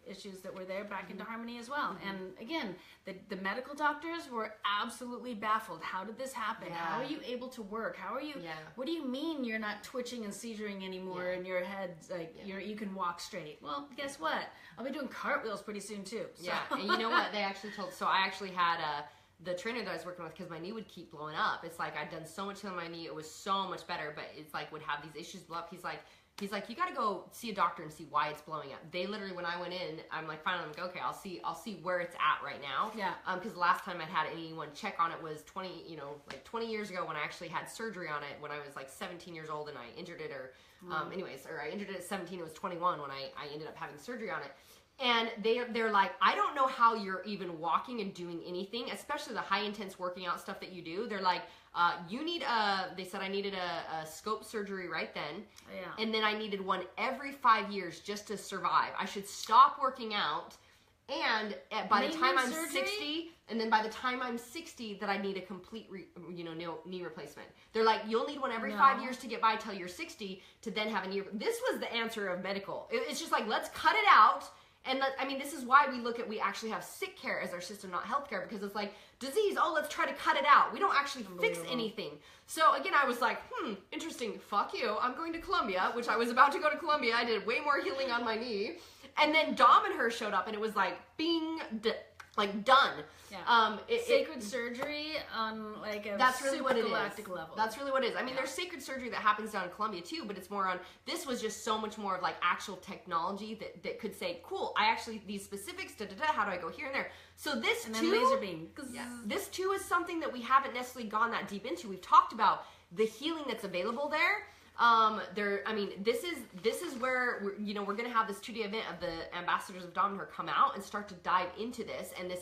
issues that were there back into harmony as well. And again, the medical doctors were absolutely baffled. How did this happen? How are you able to work? How are you? What do you mean you're not twitching and seizuring anymore and your head's like you can walk straight? Well, guess what? I'll be doing cartwheels pretty soon too. So. Yeah, and you know what? They actually told. So I actually had the trainer that I was working with, because my knee would keep blowing up. It's like I'd done so much on my knee, it was so much better, but it's like would have these issues blow up. He's like, you got to go see a doctor and see why it's blowing up. They literally, when I went in, I'm like, finally, I'm like, okay, I'll see where it's at right now. Yeah. Because the last time I'd had anyone check on it was 20 years ago, when I actually had surgery on it when I was like 17 years old, and I injured it, or I injured it at 17. It was 21 when I ended up having surgery on it. And they're like, I don't know how you're even walking and doing anything, especially the high intense working out stuff that you do. They're like, you need they said I needed a scope surgery right then. Yeah. And then I needed one every 5 years just to survive. I should stop working out. And by the time I'm 60, and then by the time I'm 60, that I need a complete knee replacement. They're like, you'll need one every 5 years to get by till you're 60 to then have a knee. This was the answer of medical. It's just like, let's cut it out. And this is why we actually have sick care as our system, not healthcare, because it's like disease. Oh, let's try to cut it out. We don't actually fix anything. So again, I was like, interesting. Fuck you. I'm going to Colombia, which I was about to go to Colombia. I did way more healing on my knee. And then Dom and Her showed up, and it was like, bing, done. Yeah. Sacred surgery on like a that's really what it galactic level. That's really what it is. I mean, there's sacred surgery that happens down in Colombia too, but it's more on, this was just so much more of like actual technology that could say, cool, I actually, these specifics, how do I go here and there? So this and too, then laser beam. This too is something that we haven't necessarily gone that deep into. We've talked about the healing that's available there. This is where we're going to have this 2-day event of the ambassadors of Dominator come out and start to dive into this, and this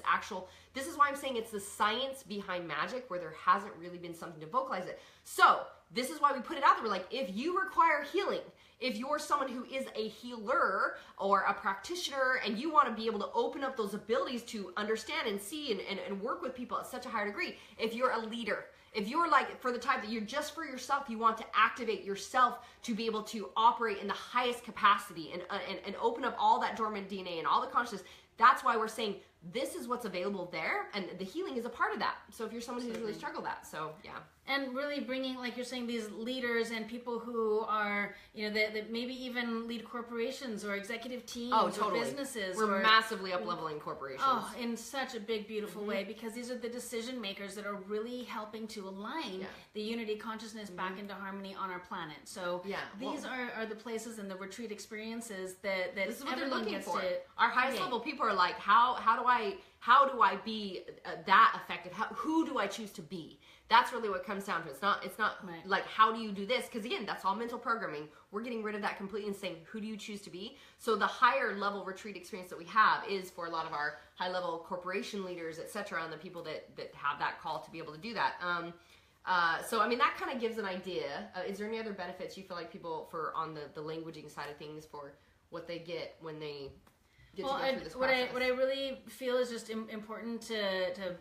is why I'm saying it's the science behind magic where there hasn't really been something to vocalize it. So this is why we put it out there. We're like, if you require healing, if you're someone who is a healer or a practitioner and you want to be able to open up those abilities to understand and see and work with people at such a higher degree, if you're a leader, if you're like for the type that you're just for yourself, you want to activate yourself to be able to operate in the highest capacity and open up all that dormant DNA and all the consciousness, that's why we're saying this is what's available there, and the healing is a part of that. So if you're someone who's really struggled that, so yeah. And really bringing, like you're saying, these leaders and people who are, that maybe even lead corporations or executive teams or businesses. We're massively up-leveling corporations. Oh, in such a big, beautiful way, because these are the decision makers that are really helping to align the unity consciousness back into harmony on our planet. So these are the places and the retreat experiences that this is what everyone they're looking gets for. to. Our highest level people are like, how do I be that effective? Who do I choose to be? That's really what it comes down to. It's not like, how do you do this? Because again, that's all mental programming. We're getting rid of that completely and saying, who do you choose to be? So the higher level retreat experience that we have is for a lot of our high level corporation leaders, etc., and the people that have that call to be able to do that. So that kind of gives an idea. Is there any other benefits you feel like people on the languaging side of things for what they get when they get to go through this process? What I really feel is just important to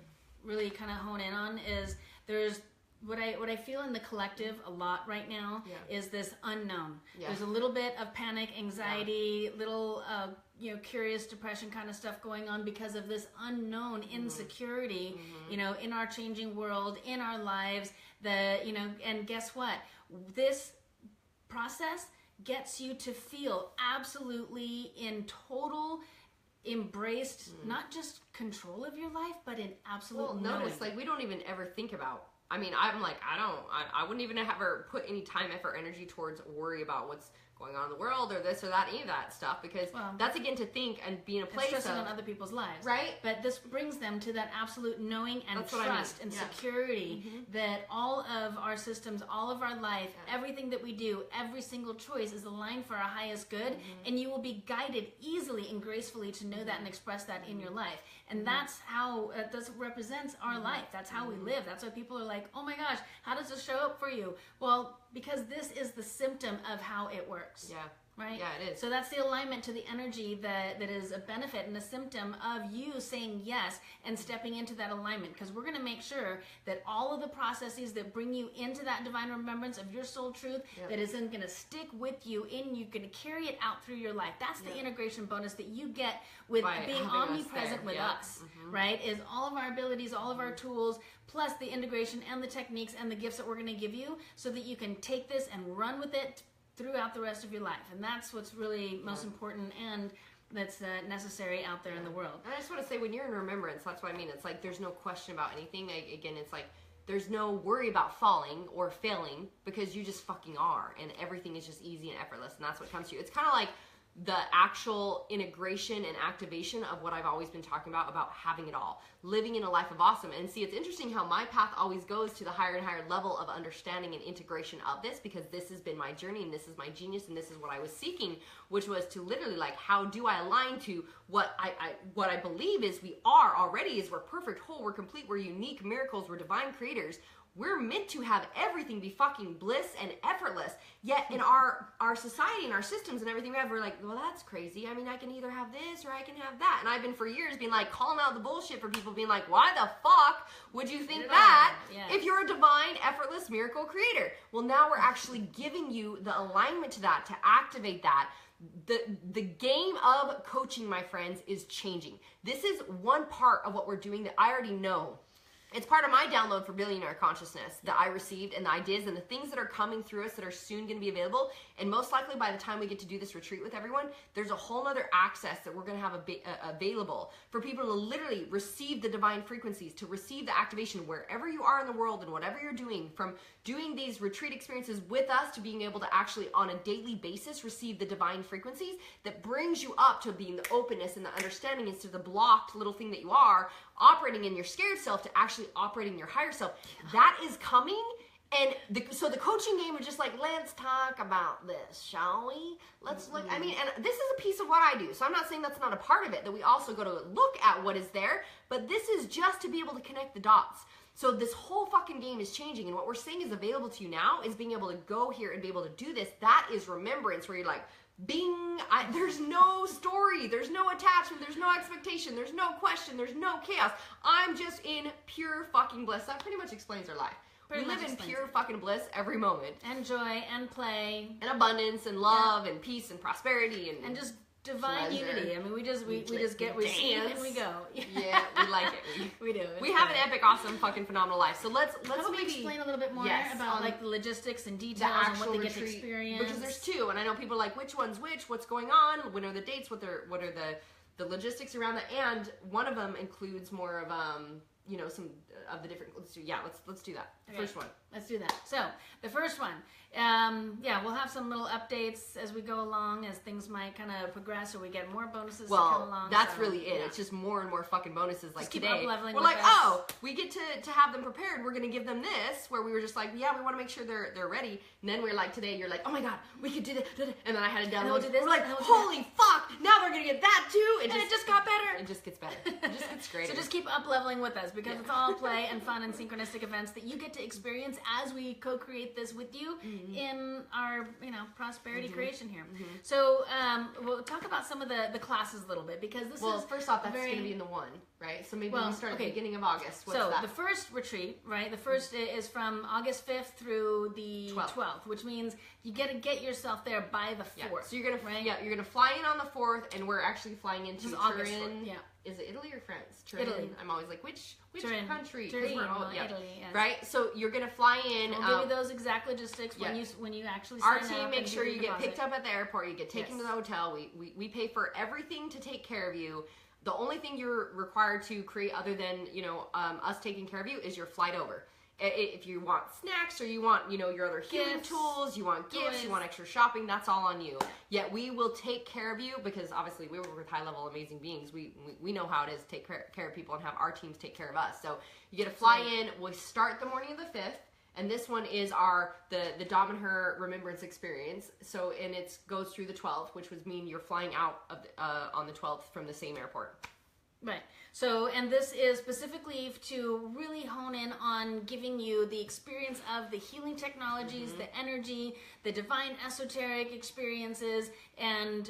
really kind of hone in on is there's what I feel in the collective a lot right now is this unknown. There's a little bit of panic, anxiety, little curious depression kind of stuff going on because of this unknown insecurity, in our changing world, in our lives, and guess what? This process gets you to feel absolutely in total embraced, not just control of your life, but in absolute notice, like, we don't even ever think about, I'm like, I wouldn't even ever put any time, effort, energy towards worry about what's going on in the world or this or that, any of that stuff, because that's again to think and be in a place stressing of on other people's lives, right? But this brings them to that absolute knowing and trust and security that all of our systems, all of our life, everything that we do, every single choice is aligned for our highest good, and you will be guided easily and gracefully to know that and express that in your life. And that's how this represents our life. That's how we live. That's why people are like, oh my gosh, how does this show up for you? Well, because this is the symptom of how it works. Yeah. Right? Yeah, it is. So that's the alignment to the energy that is a benefit and a symptom of you saying yes and stepping into that alignment. Because we're going to make sure that all of the processes that bring you into that divine remembrance of your soul truth that isn't going to stick with you, you're going to carry it out through your life. That's the integration bonus that you get with being omnipresent with us, right? Is all of our abilities, all of our tools, plus the integration and the techniques and the gifts that we're going to give you so that you can take this and run with it throughout the rest of your life. And that's what's really most important and that's necessary out there in the world. And I just want to say, when you're in remembrance, that's what I mean. It's like there's no question about anything. Again, it's like there's no worry about falling or failing because you just fucking are. And everything is just easy and effortless. And that's what comes to you. It's kind of like the actual integration and activation of what I've always been talking about having it all, living in a life of awesome. And see, it's interesting how my path always goes to the higher and higher level of understanding and integration of this, because this has been my journey and this is my genius and this is what I was seeking, which was to literally like, how do I align to what I believe is we are already, is we're perfect, whole, we're complete, we're unique miracles, we're divine creators. We're meant to have everything be fucking bliss and effortless. Yet in our society and our systems and everything we have, we're like, well, that's crazy. I mean, I can either have this or I can have that. And I've been for years being like, calling out the bullshit for people being like, why the fuck would you think that if you're a divine, effortless miracle creator? Well, now we're actually giving you the alignment to that, to activate that. The game of coaching, my friends, is changing. This is one part of what we're doing that I already know. It's part of my download for Billionaire Consciousness that I received, and the ideas and the things that are coming through us that are soon going to be available. And most likely by the time we get to do this retreat with everyone, there's a whole nother access that we're going to have available for people to literally receive the divine frequencies, to receive the activation wherever you are in the world and whatever you're doing, from doing these retreat experiences with us to being able to actually on a daily basis receive the divine frequencies that brings you up to being the openness and the understanding instead of the blocked little thing that you are, operating in your scared self to actually operating your higher self. That is coming And so the coaching game was just like, let's talk about this, shall we? Let's look. I mean, and this is a piece of what I do. So I'm not saying that's not a part of it, that we also go to look at what is there. But this is just to be able to connect the dots. So this whole fucking game is changing. And what we're saying is available to you now is being able to go here and be able to do this. That is remembrance, where you're like, bing, there's no story, there's no attachment, there's no expectation, there's no question, there's no chaos. I'm just in pure fucking bliss. That pretty much explains our life. We live in pure fucking bliss every moment. And joy and play. And abundance and love and peace and prosperity and just divine pleasure. Unity. I mean, we just get, we see it and we go. Yeah, we like it. We do. We have an epic, awesome, fucking phenomenal life. So let's maybe explain a little bit more about like the logistics and details and what they get to experience. Because there's two, and I know people are like, which one's which? What's going on? When are the dates? What are the logistics around that? And one of them includes more of some of the different. Let's do that. Okay. First one. Let's do that. So the first one, we'll have some little updates as we go along, as things might kind of progress, or we get more bonuses to come along. That's really it. It's just more and more fucking bonuses. Like keep today, up-leveling we're with like, us. we get to have them prepared. We're gonna give them this. Where we were just like, we want to make sure they're ready. And then we're like, today, you're like, oh my god, we could do this. And then I had it down. We'll do this. We're like, holy fuck! Now they're gonna get that too. And it just got better. It just gets better. It just gets greater. So just keep up-leveling with us, because it's all play and fun and synchronistic events that you get to experience as we co-create this with you in our prosperity creation here. So we'll talk about some of the classes a little bit, because this is first off, that's going to be in the one, right? So maybe we start at the beginning of August. What's so that? The first retreat, right? The first is from August 5th through the 12th, which means you got to get yourself there by the 4th. Yeah. So you're gonna fly in on the 4th, and we're actually flying into August Turin. 4th. Yeah. Is it Italy or France? Turin. Italy. I'm always like, which Turin. country? Turin, Italy, yes. Right? So you're gonna fly in. We'll give you those exact logistics when you actually sign our up. team makes sure you get picked up at the airport. You get taken to the hotel. We pay for everything to take care of you. The only thing you're required to create, other than us taking care of you, is your flight over. If you want snacks, or you want your other healing tools, you want gifts, you want extra shopping, that's all on you. Yet we will take care of you, because obviously we work with high level amazing beings. We know how it is to take care of people and have our teams take care of us. So you get to fly in. We start the morning of the 5th, and this one is the Dom and Her Remembrance experience. So and it goes through the 12th, which would mean you're flying out of on the 12th from the same airport. Right. So, and this is specifically to really hone in on giving you the experience of the healing technologies, the energy, the divine esoteric experiences, and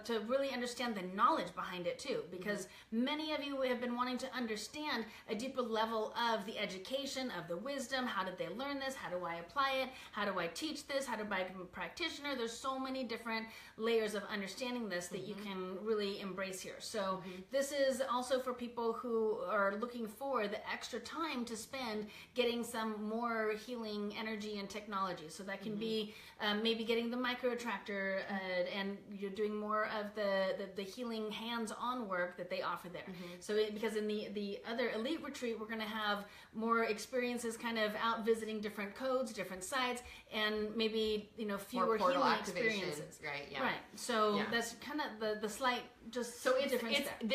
to really understand the knowledge behind it too. Because many of you have been wanting to understand a deeper level of the education, of the wisdom. How did they learn this? How do I apply it? How do I teach this? How do I become a practitioner? There's so many different layers of understanding this that you can really embrace here. So this is also for people who are looking for the extra time to spend getting some more healing energy and technology. So that can be maybe getting the micro attractor and you're doing more of the healing hands-on work that they offer there. So because in the other elite retreat, we're going to have more experiences kind of out visiting different codes, different sites, and maybe fewer healing experiences. Right. Yeah. Right. So that's kind of the slight difference there.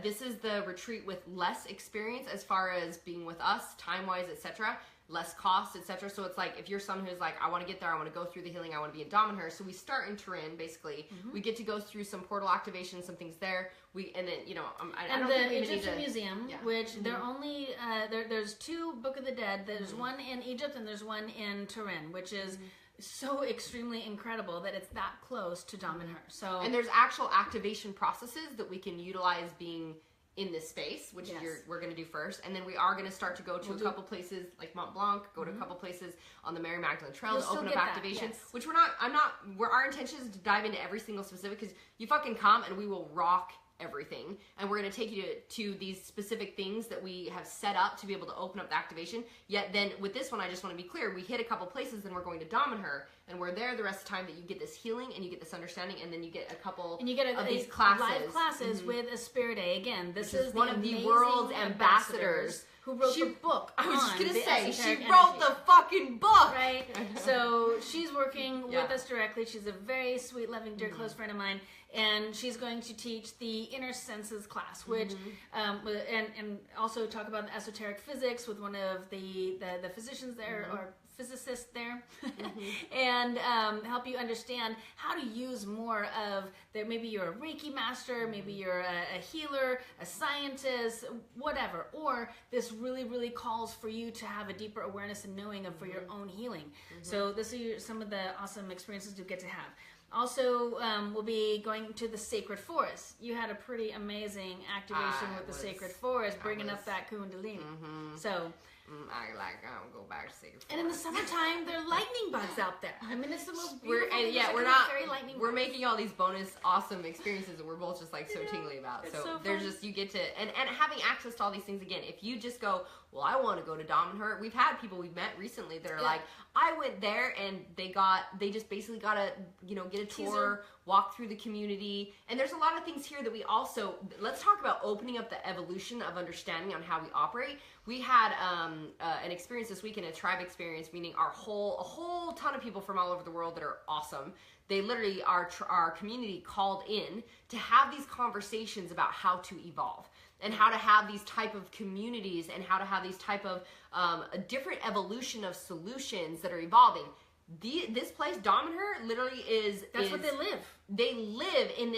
This is the retreat with less experience as far as being with us, time-wise, etc. Less cost, etc. So it's like, if you're someone who's like, I want to get there, I want to go through the healing, I want to be in Dom and Her. So we start in Turin, basically. We get to go through some portal activation, some things there. And then I don't think we even Egyptian need to, Museum, which they're only there's 2 Book of the Dead. There's one in Egypt and there's one in Turin, which is so extremely incredible that it's that close to Dom and Her. So and there's actual activation processes that we can utilize being in this space, which we're going to do first, and then we are going to start to go to a couple places like Mont Blanc, go to a couple places on the Mary Magdalene Trail to open up activation. Which our intention is to dive into every single specific, because you fucking come and we will rock everything, and we're going to take you to these specific things that we have set up to be able to open up the activation. Yet then with this one, I just want to be clear, we hit a couple places, then we're going to Dom and Her, and we're there the rest of the time that you get this healing and you get this understanding, and then you get a couple and you get of these classes. Live classes with Esprit. Again, this is one of the world's ambassadors who wrote the book. I was just going to say, she wrote the fucking book! Right? So she's working with us directly. She's a very sweet, loving, dear, close friend of mine, and she's going to teach the Inner Senses class, which and also talk about esoteric physics with one of the physicians there or physicist there, and help you understand how to use more of that. Maybe you're a Reiki master, maybe you're a healer, a scientist, whatever, or this really, really calls for you to have a deeper awareness and knowing of for your own healing. So this are some of the awesome experiences you get to have. Also, we'll be going to the Sacred Forest. You had a pretty amazing activation with the Sacred Forest, bringing up that Kundalini. So I'll go back to Sacred Forest. And in the summertime, there are lightning bugs out there. I mean, it's the most beautiful. We're making all these bonus awesome experiences that we're both just like so tingly about. So there's just, you get to, and having access to all these things again. If you just go, well, I want to go to Dom and Her. We've had people we've met recently that are like, I went there and they just basically got to, get a tour, walk through the community. And there's a lot of things here that we also, let's talk about opening up the evolution of understanding on how we operate. We had an experience this weekend, a tribe experience, meaning a whole ton of people from all over the world that are awesome. They literally, our community called in to have these conversations about how to evolve and how to have these type of communities and how to have these type of a different evolution of solutions that are evolving. This place, Dom and Her, literally that's what they live. They live in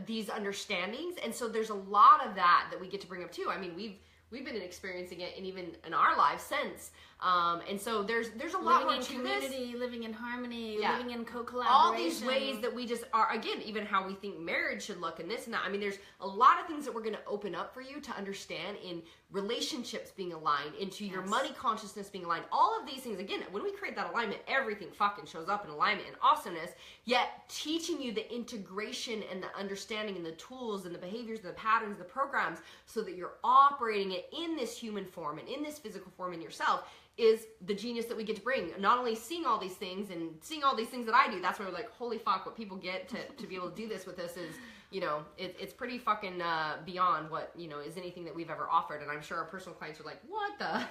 these understandings, and so there's a lot of that we get to bring up too. I mean, we've been experiencing it, and even in our lives since. And so there's a lot more to this. Living in community, living in harmony, living in co-collaboration. All these ways that we just are, again, even how we think marriage should look and this and that. I mean, there's a lot of things that we're going to open up for you to understand in relationships being aligned, into your money consciousness being aligned. All of these things, again, when we create that alignment, everything fucking shows up in alignment and awesomeness, yet teaching you the integration and the understanding and the tools and the behaviors and the patterns, the programs, so that you're operating it in this human form and in this physical form in yourself, is the genius that we get to bring. Not only seeing all these things and seeing all these things that I do, that's why we're like, holy fuck, what people get to be able to do this with us is, it's pretty fucking beyond what, is anything that we've ever offered. And I'm sure our personal clients are like, what the?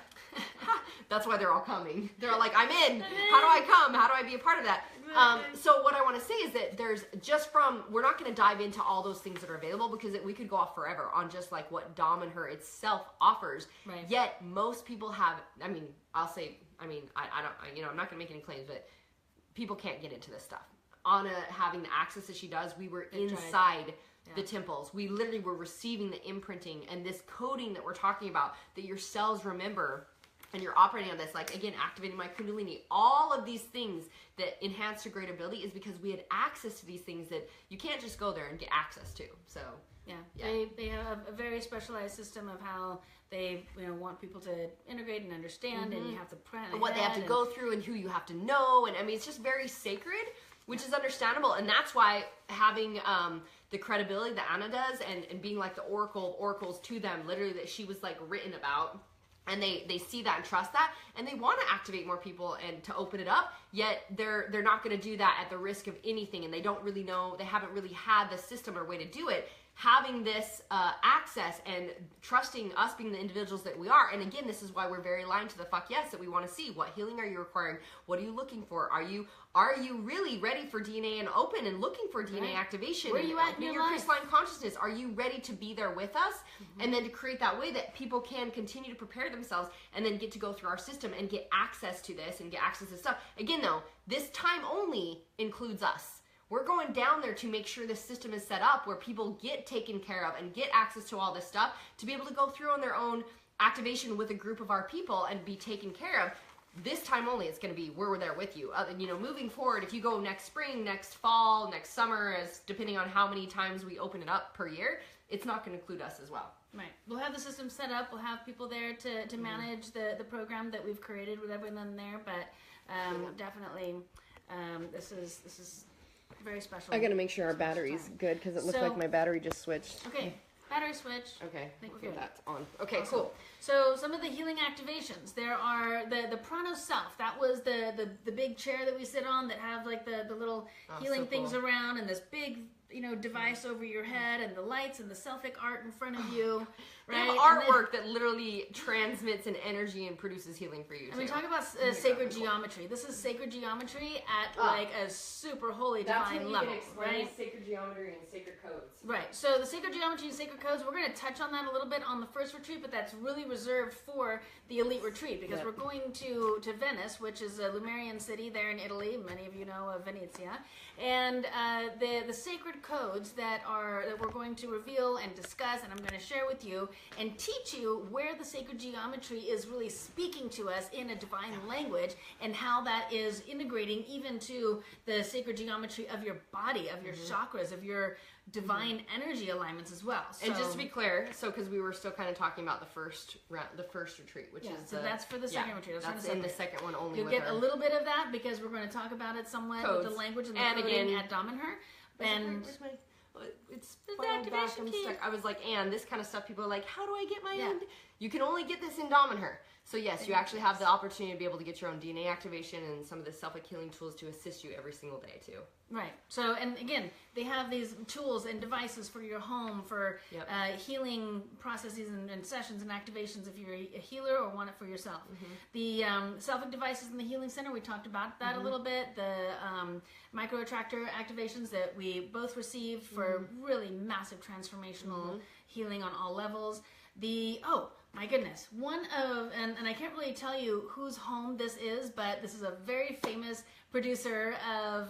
That's why they're all coming. They're all like, I'm in. How do I come? How do I be a part of that? So what I want to say is that there's we're not going to dive into all those things that are available because we could go off forever on just like what Dom and Her itself offers. Right. Yet most people have, I don't, I'm not going to make any claims, but people can't get into this stuff. Anna having the access that she does, we were inside the temples. We literally were receiving the imprinting and this coding that we're talking about that your cells remember. And you're operating on this, like, again, activating my Kundalini. All of these things that enhance your great ability is because we had access to these things that you can't just go there and get access to. So, yeah. They have a very specialized system of how they want people to integrate and understand, and you have to plan and what they have to go through and who you have to know. And, I mean, it's just very sacred, which is understandable. And that's why having the credibility that Anna does and being like the oracle of oracles to them, literally, that she was, like, written about. And they see that and trust that, and they want to activate more people and to open it up, yet they're not going to do that at the risk of anything, and they don't really know, they haven't really had the system or way to do it. Having this access and trusting us being the individuals that we are, and again, this is why we're very aligned to the fuck yes that we want to see. What healing are you requiring? What are you looking for? Are you really ready for DNA and open and looking for DNA activation? Where are you at in your life? Crystalline consciousness? Are you ready to be there with us? And then to create that way that people can continue to prepare themselves and then get to go through our system and get access to this and get access to stuff. Again, though, this time only includes us. We're going down there to make sure this system is set up where people get taken care of and get access to all this stuff to be able to go through on their own activation with a group of our people and be taken care of. This time only, it's going to be we're there with you. Moving forward, if you go next spring, next fall, next summer, as depending on how many times we open it up per year, it's not going to include us as well. Right. We'll have the system set up. We'll have people there to manage the program that we've created with everyone there. But definitely, this is very special. I gotta make sure our battery's good because it looks like my battery just switched. Okay, battery switch. Okay, that's on. Okay, awesome. Cool. So some of the healing activations. There are the prana self. That was the big chair that we sit on that have like the little healing things around, and this big device over your head and the lights and the selfic art in front of you. They Right? have artwork that literally transmits an energy and produces healing for you. I mean, talk about sacred geometry. This is sacred geometry at like a super holy divine level, right? Sacred geometry and sacred codes. Right. So the sacred geometry and sacred codes, we're going to touch on that a little bit on the first retreat, but that's really reserved for the elite retreat because we're going to Venice, which is a Lemurian city there in Italy. Many of you know of Venezia, and the sacred codes that we're going to reveal and discuss, and I'm going to share with you and teach you where the sacred geometry is really speaking to us in a divine language and how that is integrating even to the sacred geometry of your body, of your chakras, of your divine energy alignments as well. So, and just to be clear, because we were still kind of talking about the first retreat, which is so that's for the second retreat. That's in the second one only. You'll get a little bit of that because we're going to talk about it somewhat with the language and the coding at Dominher. And it's back. I'm stuck. I was like, and this kind of stuff, people are like, how do I get my own? You can only get this in Dominher. So yes, you actually have the opportunity to be able to get your own DNA activation and some of the self healing tools to assist you every single day too. Right. So, and again, they have these tools and devices for your home for healing processes and sessions and activations if you're a healer or want it for yourself. The selfic devices in the healing center, we talked about that a little bit. The micro attractor activations that we both received for really massive transformational healing on all levels. My goodness, and I can't really tell you whose home this is, but this is a very famous producer of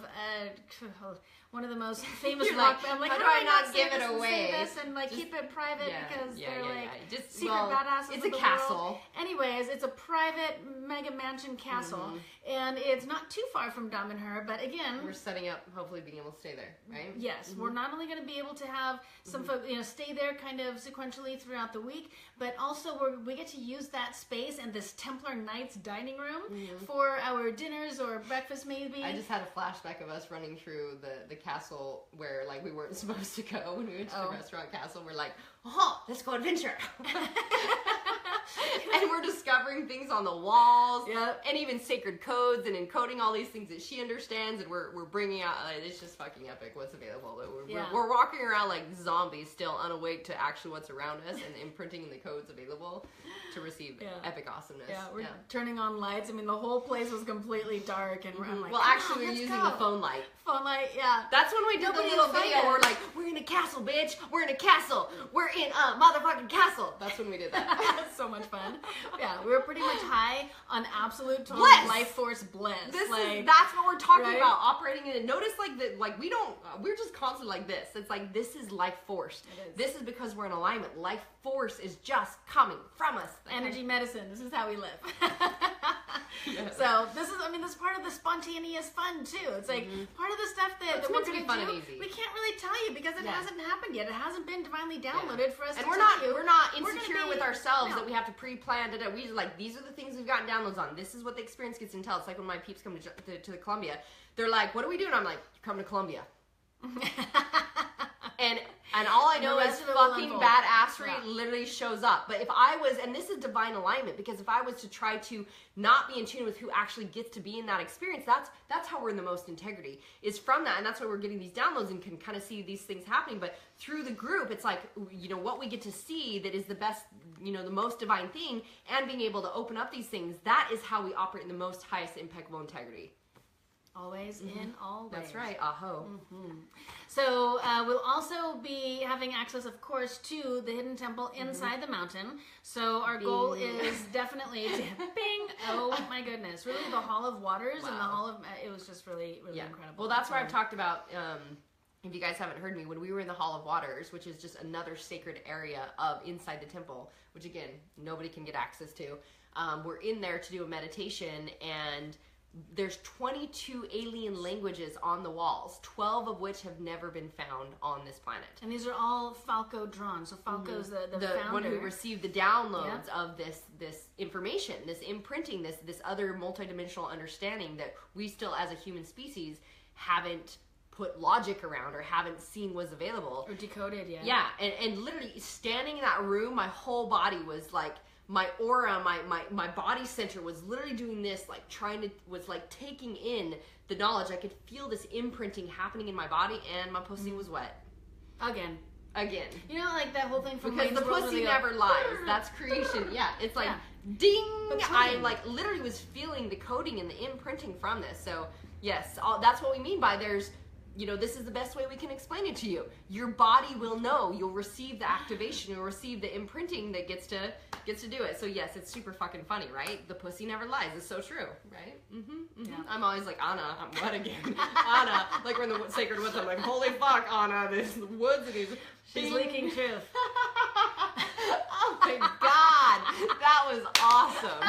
one of the most famous rock bands. I'm like, how do I not give it away? And like keep it private because they're Just secret badasses. It's a castle. Anyways, it's a private mega mansion castle, and it's not too far from Dominher. But again, we're setting up, hopefully being able to stay there, right? Yes, we're not only going to be able to have some folks, stay there kind of sequentially throughout the week, but also we get to use that space and this Templar Knights dining room for our dinners or breakfast maybe. I just had a flashback of us running through the castle where like we weren't supposed to go when we went to the restaurant castle. We're like, let's go adventure. And we're discovering things on the walls and even sacred codes and encoding all these things that she understands, and we're bringing out, it's just fucking epic what's available. We're walking around like zombies, still unawake to actually what's around us and imprinting the codes available to receive epic awesomeness. Yeah, we're turning on lights. I mean, the whole place was completely dark, and I'm like, well, actually, we're using the phone light. Phone light, yeah. That's when we did the little video. We're like, we're in a castle, bitch. We're in a castle. We're in a motherfucking castle. That's when we did that. That's so much fun. Yeah, we were pretty much high on absolute total life force bliss. That's what we're talking about. Operating in it. Notice we're just constantly like this. It's like this is life force. This is because we're in alignment. Life force is just coming from us. Energy medicine. This is how we live. So this is part of the spontaneous fun too. It's like part of the stuff that we're going to do. We can't really tell you because it hasn't happened yet. It hasn't been divinely downloaded for us. And we're not insecure with ourselves that we have to pre-plan it. We just like, these are the things we've gotten downloads on. This is what the experience gets until. It's like when my peeps come to the Columbia. They're like, what do we do? And I'm like, you come to Columbia. And all I know is fucking badassery literally shows up. But if I was, and this is divine alignment, because if I was to try to not be in tune with who actually gets to be in that experience, that's how we're in the most integrity, is from that. And that's why we're getting these downloads and can kind of see these things happening. But through the group, it's like, what we get to see that is the best, the most divine thing, and being able to open up these things, that is how we operate in the most highest impeccable integrity. Always in all ways. That's right. Aho. So we'll also be having access, of course, to the hidden temple inside the mountain. So our goal is definitely to bing. Oh my goodness! Really, the Hall of Waters and the Hall of it was just really incredible. Well, that's where I've talked about. If you guys haven't heard me, when we were in the Hall of Waters, which is just another sacred area of inside the temple, which again nobody can get access to. We're in there to do a meditation, and there's 22 alien languages on the walls, 12 of which have never been found on this planet. And these are all Falco drawn. So Falco's the founder. One who received the downloads of this information, this imprinting, this other multidimensional understanding that we still as a human species haven't put logic around or haven't seen was available. Or decoded yet. Yeah, and literally standing in that room, my whole body was like my aura, my body center was literally doing this, like was like taking in the knowledge. I could feel this imprinting happening in my body, and my pussy was wet. Again. You know, like that whole thing from because the pussy never lies. That's creation. Yeah, it's like ding. I like literally was feeling the coding and the imprinting from this. So yes, that's what we mean by there's. This is the best way we can explain it to you. Your body will know. You'll receive the activation. You'll receive the imprinting that gets to do it. So yes, it's super fucking funny, right? The pussy never lies. It's so true, right? Yeah. I'm always like, Anna, I'm wet again. Anna, like we're in the sacred woods. I'm like, holy fuck, Anna, this woods and these. She's leaking truth. Oh my God, that was awesome.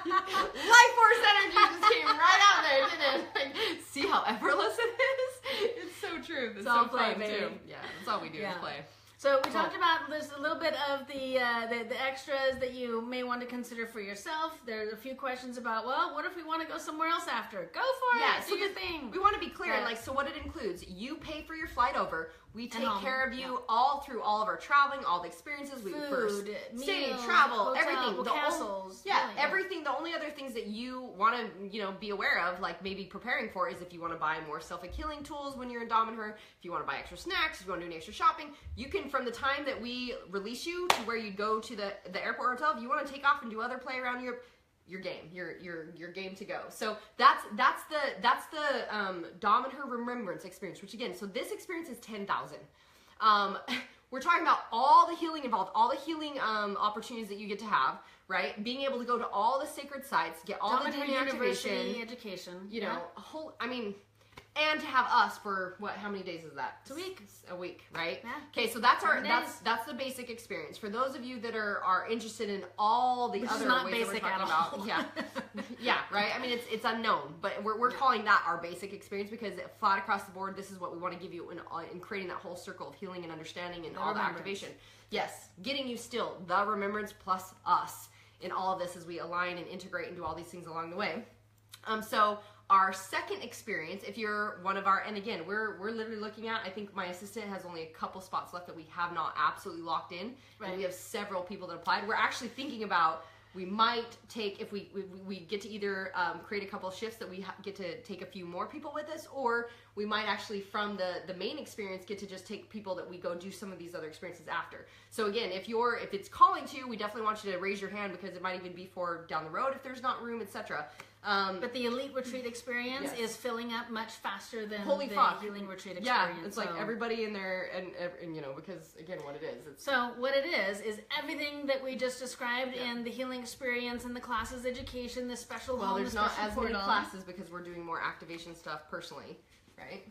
Life force energy just came right out there, didn't it? Like, see how effortless it is? It's so true. It's so fun too. Yeah, that's all we do is play. So we talked about this a little bit of the extras that you may want to consider for yourself. There's a few questions about, well, what if we want to go somewhere else after? Go for it. Do your thing. We want to be clear. Like, so what it includes, you pay for your flight over. We take care of you all through all of our traveling, all the experiences. We Food, stay, meals, travel, hotel, everything. Castles. Everything. The only other things that you want to, be aware of, like maybe preparing for, is if you want to buy more selfic healing tools when you're in Dom and Her, if you want to buy extra snacks, if you want to do any extra shopping, you can, from the time that we release you to where you go to the airport hotel, if you want to take off and do other play around Europe, your game, you're game to go. So that's the Dom and Her Remembrance experience, which again, so this experience is 10,000. We're talking about all the healing involved, all the healing opportunities that you get to have, right? Being able to go to all the sacred sites, get all the DNA activation, education, and to have us for how many days is that? It's a week. A week, right? Yeah. Okay, so that's the basic experience. For those of you that are interested in all the other ways that we're talking about, yeah, right. I mean, it's unknown, but we're calling that our basic experience because flat across the board, this is what we want to give you in creating that whole circle of healing and understanding and all the activation. Yes, getting you still the remembrance plus us in all of this as we align and integrate and do all these things along the way. So our second experience, if you're one of our, and again, we're literally looking at, I think my assistant has only a couple spots left that we have not absolutely locked in. Right. And we have several people that applied. We're actually thinking about, we might take, if we get to either create a couple of shifts that we get to take a few more people with us, or we might actually from the main experience get to just take people that we go do some of these other experiences after. So again, if it's calling to, we definitely want you to raise your hand because it might even be for down the road if there's not room, etc. But the Elite Retreat experience is filling up much faster than the Healing Retreat experience. Yeah, it's like everybody in there, and because again, what it is. So what it is everything that we just described in the healing experience and the classes education, the special home, there's not as many classes because we're doing more activation stuff personally, right?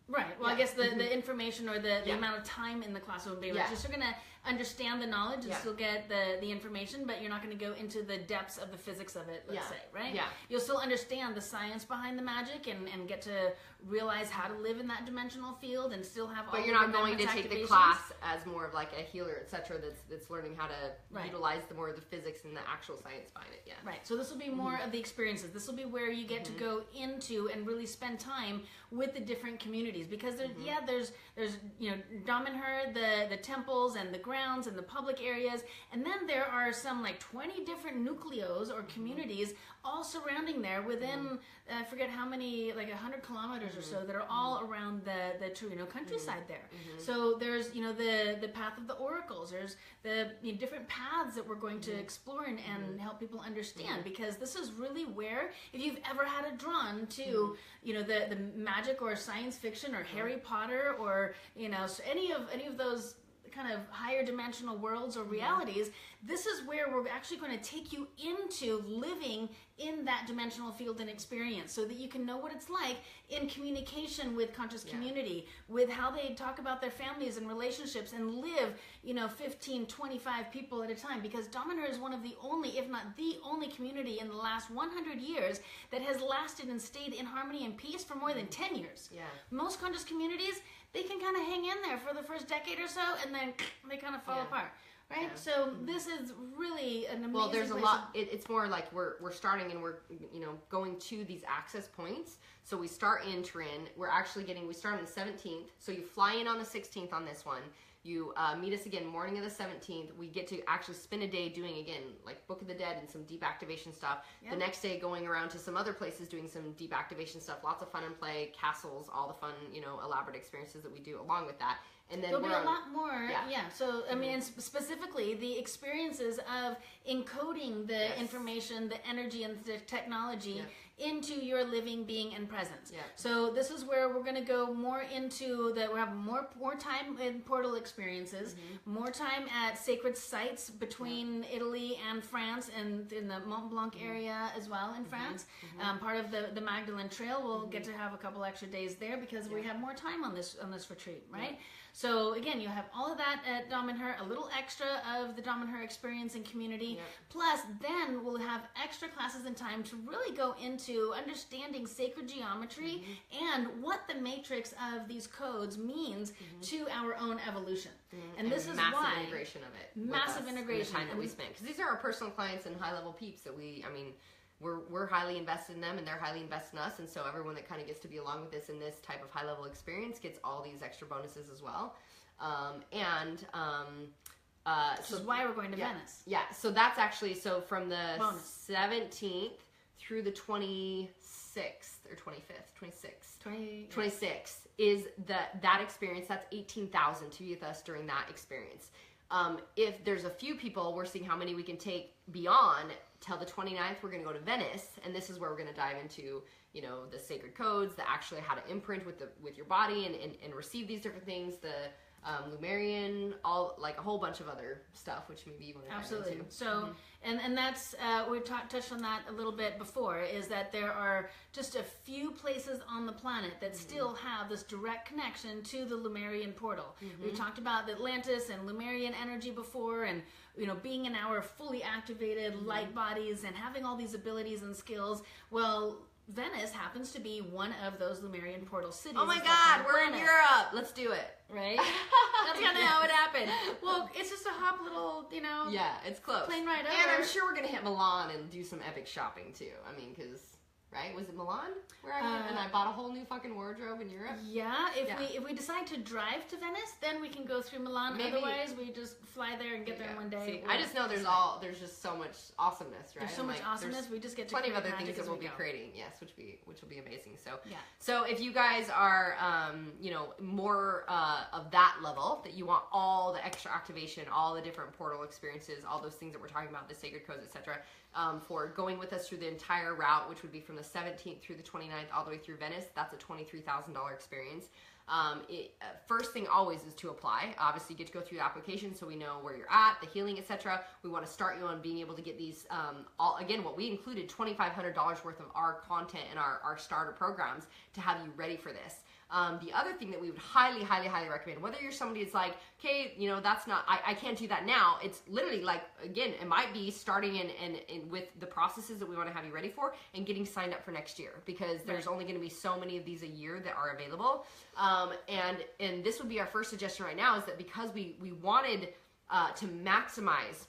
Right. Well, I guess the information or the amount of time in the class will be just you're going to understand the knowledge and still get the information, but you're not going to go into the depths of the physics of it, let's say, right? Yeah. You'll still understand the science behind the magic and get to realize how to live in that dimensional field and still have all the remembrance activations. But you're not going to take the class as more of like a healer, etc. That's learning how to utilize the more of the physics and the actual science behind it. Yeah. Right. So this will be more of the experiences. This will be where you get to go into and really spend time with the different communities because there's Dom and Her, the temples and the grounds and the public areas, and then there are some like 20 different nucleos or communities all surrounding there within I forget how many, like 100 kilometers or so that are all around the Torino countryside there. So there's the path of the oracles. There's the different paths that we're going to explore and help people understand because this is really where, if you've ever had a drawn to the magic or science fiction or Harry Potter or any of those kind of higher dimensional worlds or realities, this is where we're actually going to take you into living in that dimensional field and experience so that you can know what it's like in communication with conscious community, with how they talk about their families and relationships and live 15, 25 people at a time, because Dom and Her is one of the only, if not the only community in the last 100 years that has lasted and stayed in harmony and peace for more than 10 years. Most conscious communities, they can kind of hang in there for the first decade or so and then they kind of fall apart. Right, so this is really an amazing. Well, there's a lot. It's more like we're starting and we're going to these access points. So we start in Turin. We start on the 17th. So you fly in on the 16th on this one. You meet us again morning of the 17th. We get to actually spend a day doing, again, like Book of the Dead and some deep activation stuff. Yep. The next day going around to some other places doing some deep activation stuff. Lots of fun and play, castles, all the fun, elaborate experiences that we do along with that. And then there'll be a lot more. Yeah. So, I mean, specifically the experiences of encoding the information, the energy, and the technology into your living being and presence. Yeah. So this is where we're going to go more into that. We have more time in portal experiences, more time at sacred sites between Italy and France, and in the Mont Blanc area as well in France. Part of the Magdalene Trail, we'll get to have a couple extra days there because we have more time on this retreat, right? Yeah. So again, you have all of that at Dom and Her, a little extra of the Dom and Her experience and community. Plus, then we'll have extra classes and time to really go into understanding sacred geometry and what the matrix of these codes means to our own evolution. And this is massive why integration of it. Massive integration. The time that we spent, because these are our personal clients and high-level peeps that we're highly invested in them, and they're highly invested in us, and so everyone that kind of gets to be along with this in this type of high-level experience gets all these extra bonuses as well. Which is why we're going to Venice. Yeah, so that's actually, from the 17th through the 26th, or 25th, 26th is that experience. That's 18,000 to be with us during that experience. If there's a few people, we're seeing how many we can take beyond. Till the 29th, we're going to go to Venice, and this is where we're going to dive into, the sacred codes, actually how to imprint with your body and receive these different things, the Lumerian, a whole bunch of other stuff, which maybe you want to dive into. So, and that's, we touched on that a little bit before, is that there are just a few places on the planet that still have this direct connection to the Lumerian portal. We talked about the Atlantis and Lumerian energy before, and being in our fully activated light bodies and having all these abilities and skills. Well, Venice happens to be one of those Lumerian portal cities. Oh my God, we're in Europe. Let's do it. Right? That's kind of how it happened. Well, it's just a hop little, Yeah, it's close. Plane ride over. And I'm sure we're going to hit Milan and do some epic shopping too. I mean, because... Right? Was it Milan where I went and I bought a whole new fucking wardrobe in Europe? Yeah, if we decide to drive to Venice, then we can go through Milan. Maybe. Otherwise, we just fly there and get there one day. See, I just know there's just so much awesomeness, right? There's so much awesomeness. We just get to plenty of other things that we'll be creating. Yes, which will be amazing. So if you guys are more of that level, that you want all the extra activation, all the different portal experiences, all those things that we're talking about, the sacred codes, etc. For going with us through the entire route, which would be from the 17th through the 29th all the way through Venice. That's a $23,000 experience. First thing always is to apply. Obviously, you get to go through the application so we know where you're at, the healing, etc. We want to start you on being able to get these, what we included, $2,500 worth of our content and our starter programs to have you ready for this. The other thing that we would highly, highly, highly recommend, whether you're somebody that's like, okay, that's not, I can't do that now. It's literally like, again, it might be starting in with the processes that we want to have you ready for and getting signed up for next year, because there's only going to be so many of these a year that are available. And this would be our first suggestion right now, is that because we wanted to maximize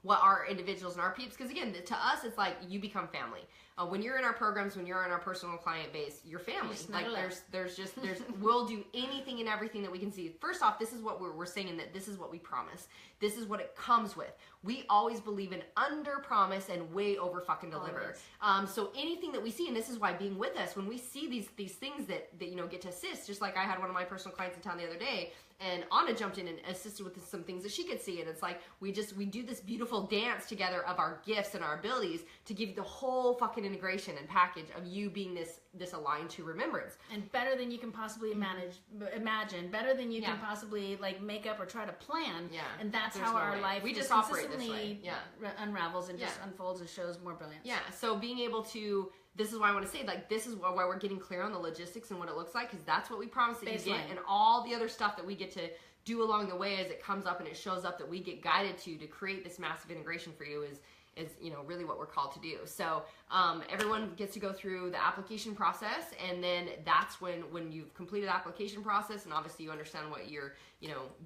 what our individuals and our peeps, because again, to us, it's like you become family. When you're in our programs, when you're in our personal client base, you're family. Like there's we'll do anything and everything that we can see. First off, this is what we're saying, that this is what we promise. This is what it comes with. We always believe in under promise and way over fucking deliver. So anything that we see, and this is why being with us, when we see these things that get to assist, just like I had one of my personal clients in town the other day, and Anna jumped in and assisted with some things that she could see, and it's like we do this beautiful dance together of our gifts and our abilities to give you the whole fucking integration and package of you being this aligned to remembrance. And better than you can possibly imagine, better than you can possibly make up or try to plan. Yeah. And that's how our life just operate this way. Unravels and just unfolds and shows more brilliance. Yeah. So being able to, this is why I want to say, this is why we're getting clear on the logistics and what it looks like, because that's what we promise that you get, and all the other stuff that we get to do along the way as it comes up and it shows up that we get guided to create this massive integration for you is really what we're called to do. So everyone gets to go through the application process, and then that's when you've completed the application process, and obviously you understand what you're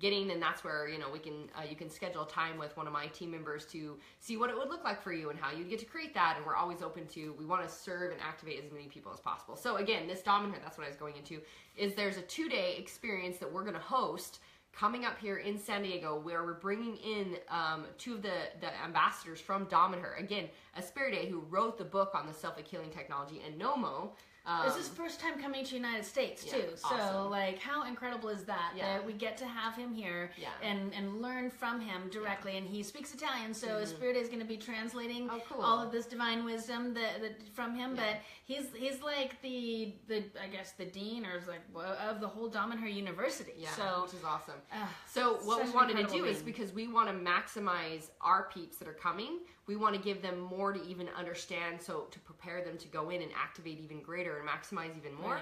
getting, and that's where we can you can schedule time with one of my team members to see what it would look like for you and how you'd get to create that. And we're always open to, we want to serve and activate as many people as possible. So again, this dominant, that's what I was going into, is there's a 2-day experience that we're going to host coming up here in San Diego, where we're bringing in 2 of the ambassadors from Dom and Her. Again, Asperide, who wrote the book on the self healing technology, and Nomo. This is first time coming to the United States too, so awesome. like how incredible is that that we get to have him here and learn from him directly, and he speaks Italian, so Spirit is going to be translating all of this divine wisdom from him. But he's like the I guess the dean or like of the whole Dom and Her University. So which is awesome. So what we wanted to do is, because we want to maximize our peeps that are coming, we want to give them more to even understand, so to prepare them to go in and activate even greater and maximize even more.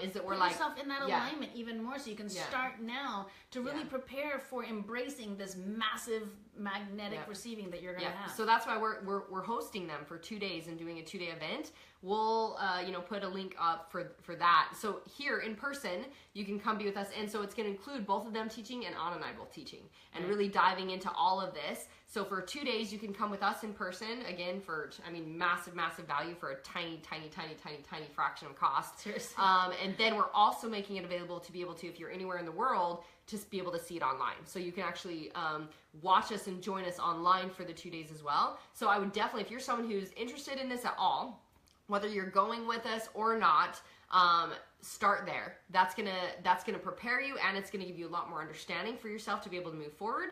Is that we're put like yourself in that alignment even more, so you can start now to really prepare for embracing this massive magnetic receiving that you're going to have. So that's why we're hosting them for 2 days and doing a 2-day event. We'll put a link up for that. So here in person, you can come be with us, and so it's going to include both of them teaching and Anna and I both teaching, and really diving into all of this. So for 2 days, you can come with us in person, again, for, massive value for a tiny fraction of cost. Seriously. And then we're also making it available to be able to, if you're anywhere in the world, to be able to see it online. So you can actually watch us and join us online for the 2 days as well. So I would definitely, if you're someone who's interested in this at all, whether you're going with us or not, start there. That's gonna prepare you, and it's gonna give you a lot more understanding for yourself to be able to move forward.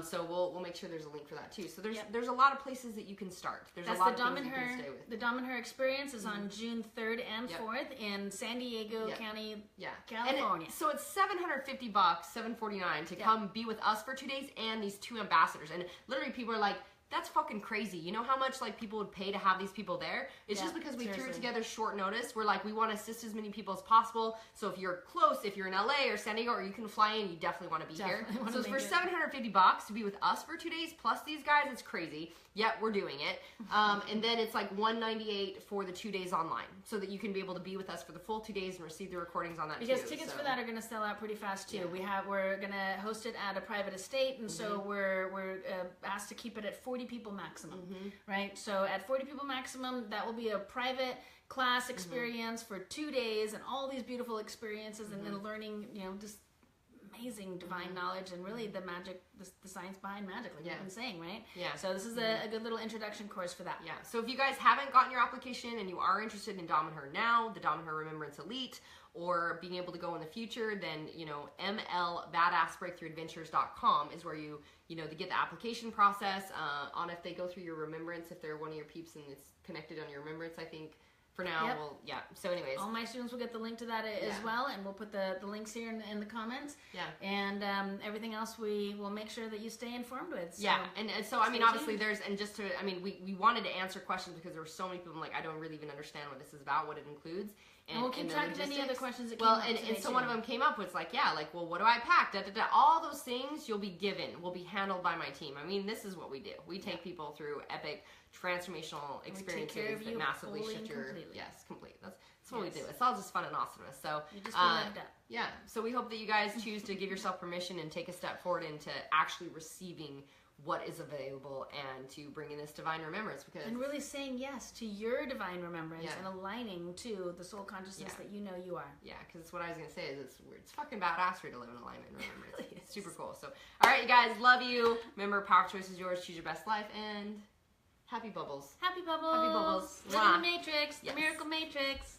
So we'll make sure there's a link for that too. So there's a lot of places that you can start. There's a lot of things you can stay with. The Dom and Her experience is on June 3rd and 4th in San Diego County, California. So it's $750, $749 to come be with us for 2 days and these 2 ambassadors. And literally people are like, that's fucking crazy. You know how much like people would pay to have these people there? It's just because we threw it together short notice. We're like, we want to assist as many people as possible. So if you're close, if you're in LA or San Diego, or you can fly in, you definitely want to be here. So it's for $750 to be with us for 2 days plus these guys. It's crazy. Yet we're doing it. And then it's like $198 for the 2 days online, so that you can be able to be with us for the full 2 days and receive the recordings on that because tickets for that are going to sell out pretty fast too. We're going to host it at a private estate, and so we're asked to keep it at 40 people maximum, right? So at 40 people maximum, that will be a private class experience for 2 days, and all these beautiful experiences and then learning, just amazing divine knowledge and really the magic, the science behind magic, like you've been saying, right? Yeah. So this is a good little introduction course for that. Yeah. So if you guys haven't gotten your application and you are interested in Dom and Her now, the Dom and Her Remembrance Elite, or being able to go in the future, then, mlbadassbreakthroughadventures.com is where you to get the application process on if they go through your remembrance, if they're one of your peeps and it's connected on your remembrance, I think. For now, so anyways. All my students will get the link to that as well, and we'll put the links here in the comments. Yeah. And everything else we will make sure that you stay informed with. So and so, obviously there's, and just to, we wanted to answer questions because there were so many people like, I don't really even understand what this is about, what it includes. And we'll keep track of any other questions that came up today, and so one of them came up was like, well, what do I pack? All those things you'll be given, will be handled by my team. This is what we do. We take people through epic transformational experiences that massively shift your complete. That's what we do. It's all just fun and awesomeness. So you just up. Yeah. So we hope that you guys choose to give yourself permission and take a step forward into actually receiving what is available and to bring in this divine remembrance, and really saying yes to your divine remembrance and aligning to the soul consciousness that you know you are. Yeah, because what I was gonna say is it's fucking badassery to live in alignment and remembrance. Really, it's super cool. So all right, you guys, love you. Remember, power choice is yours. Choose your best life, and happy bubbles. Happy bubbles. Happy bubbles. Live in the matrix. The miracle matrix.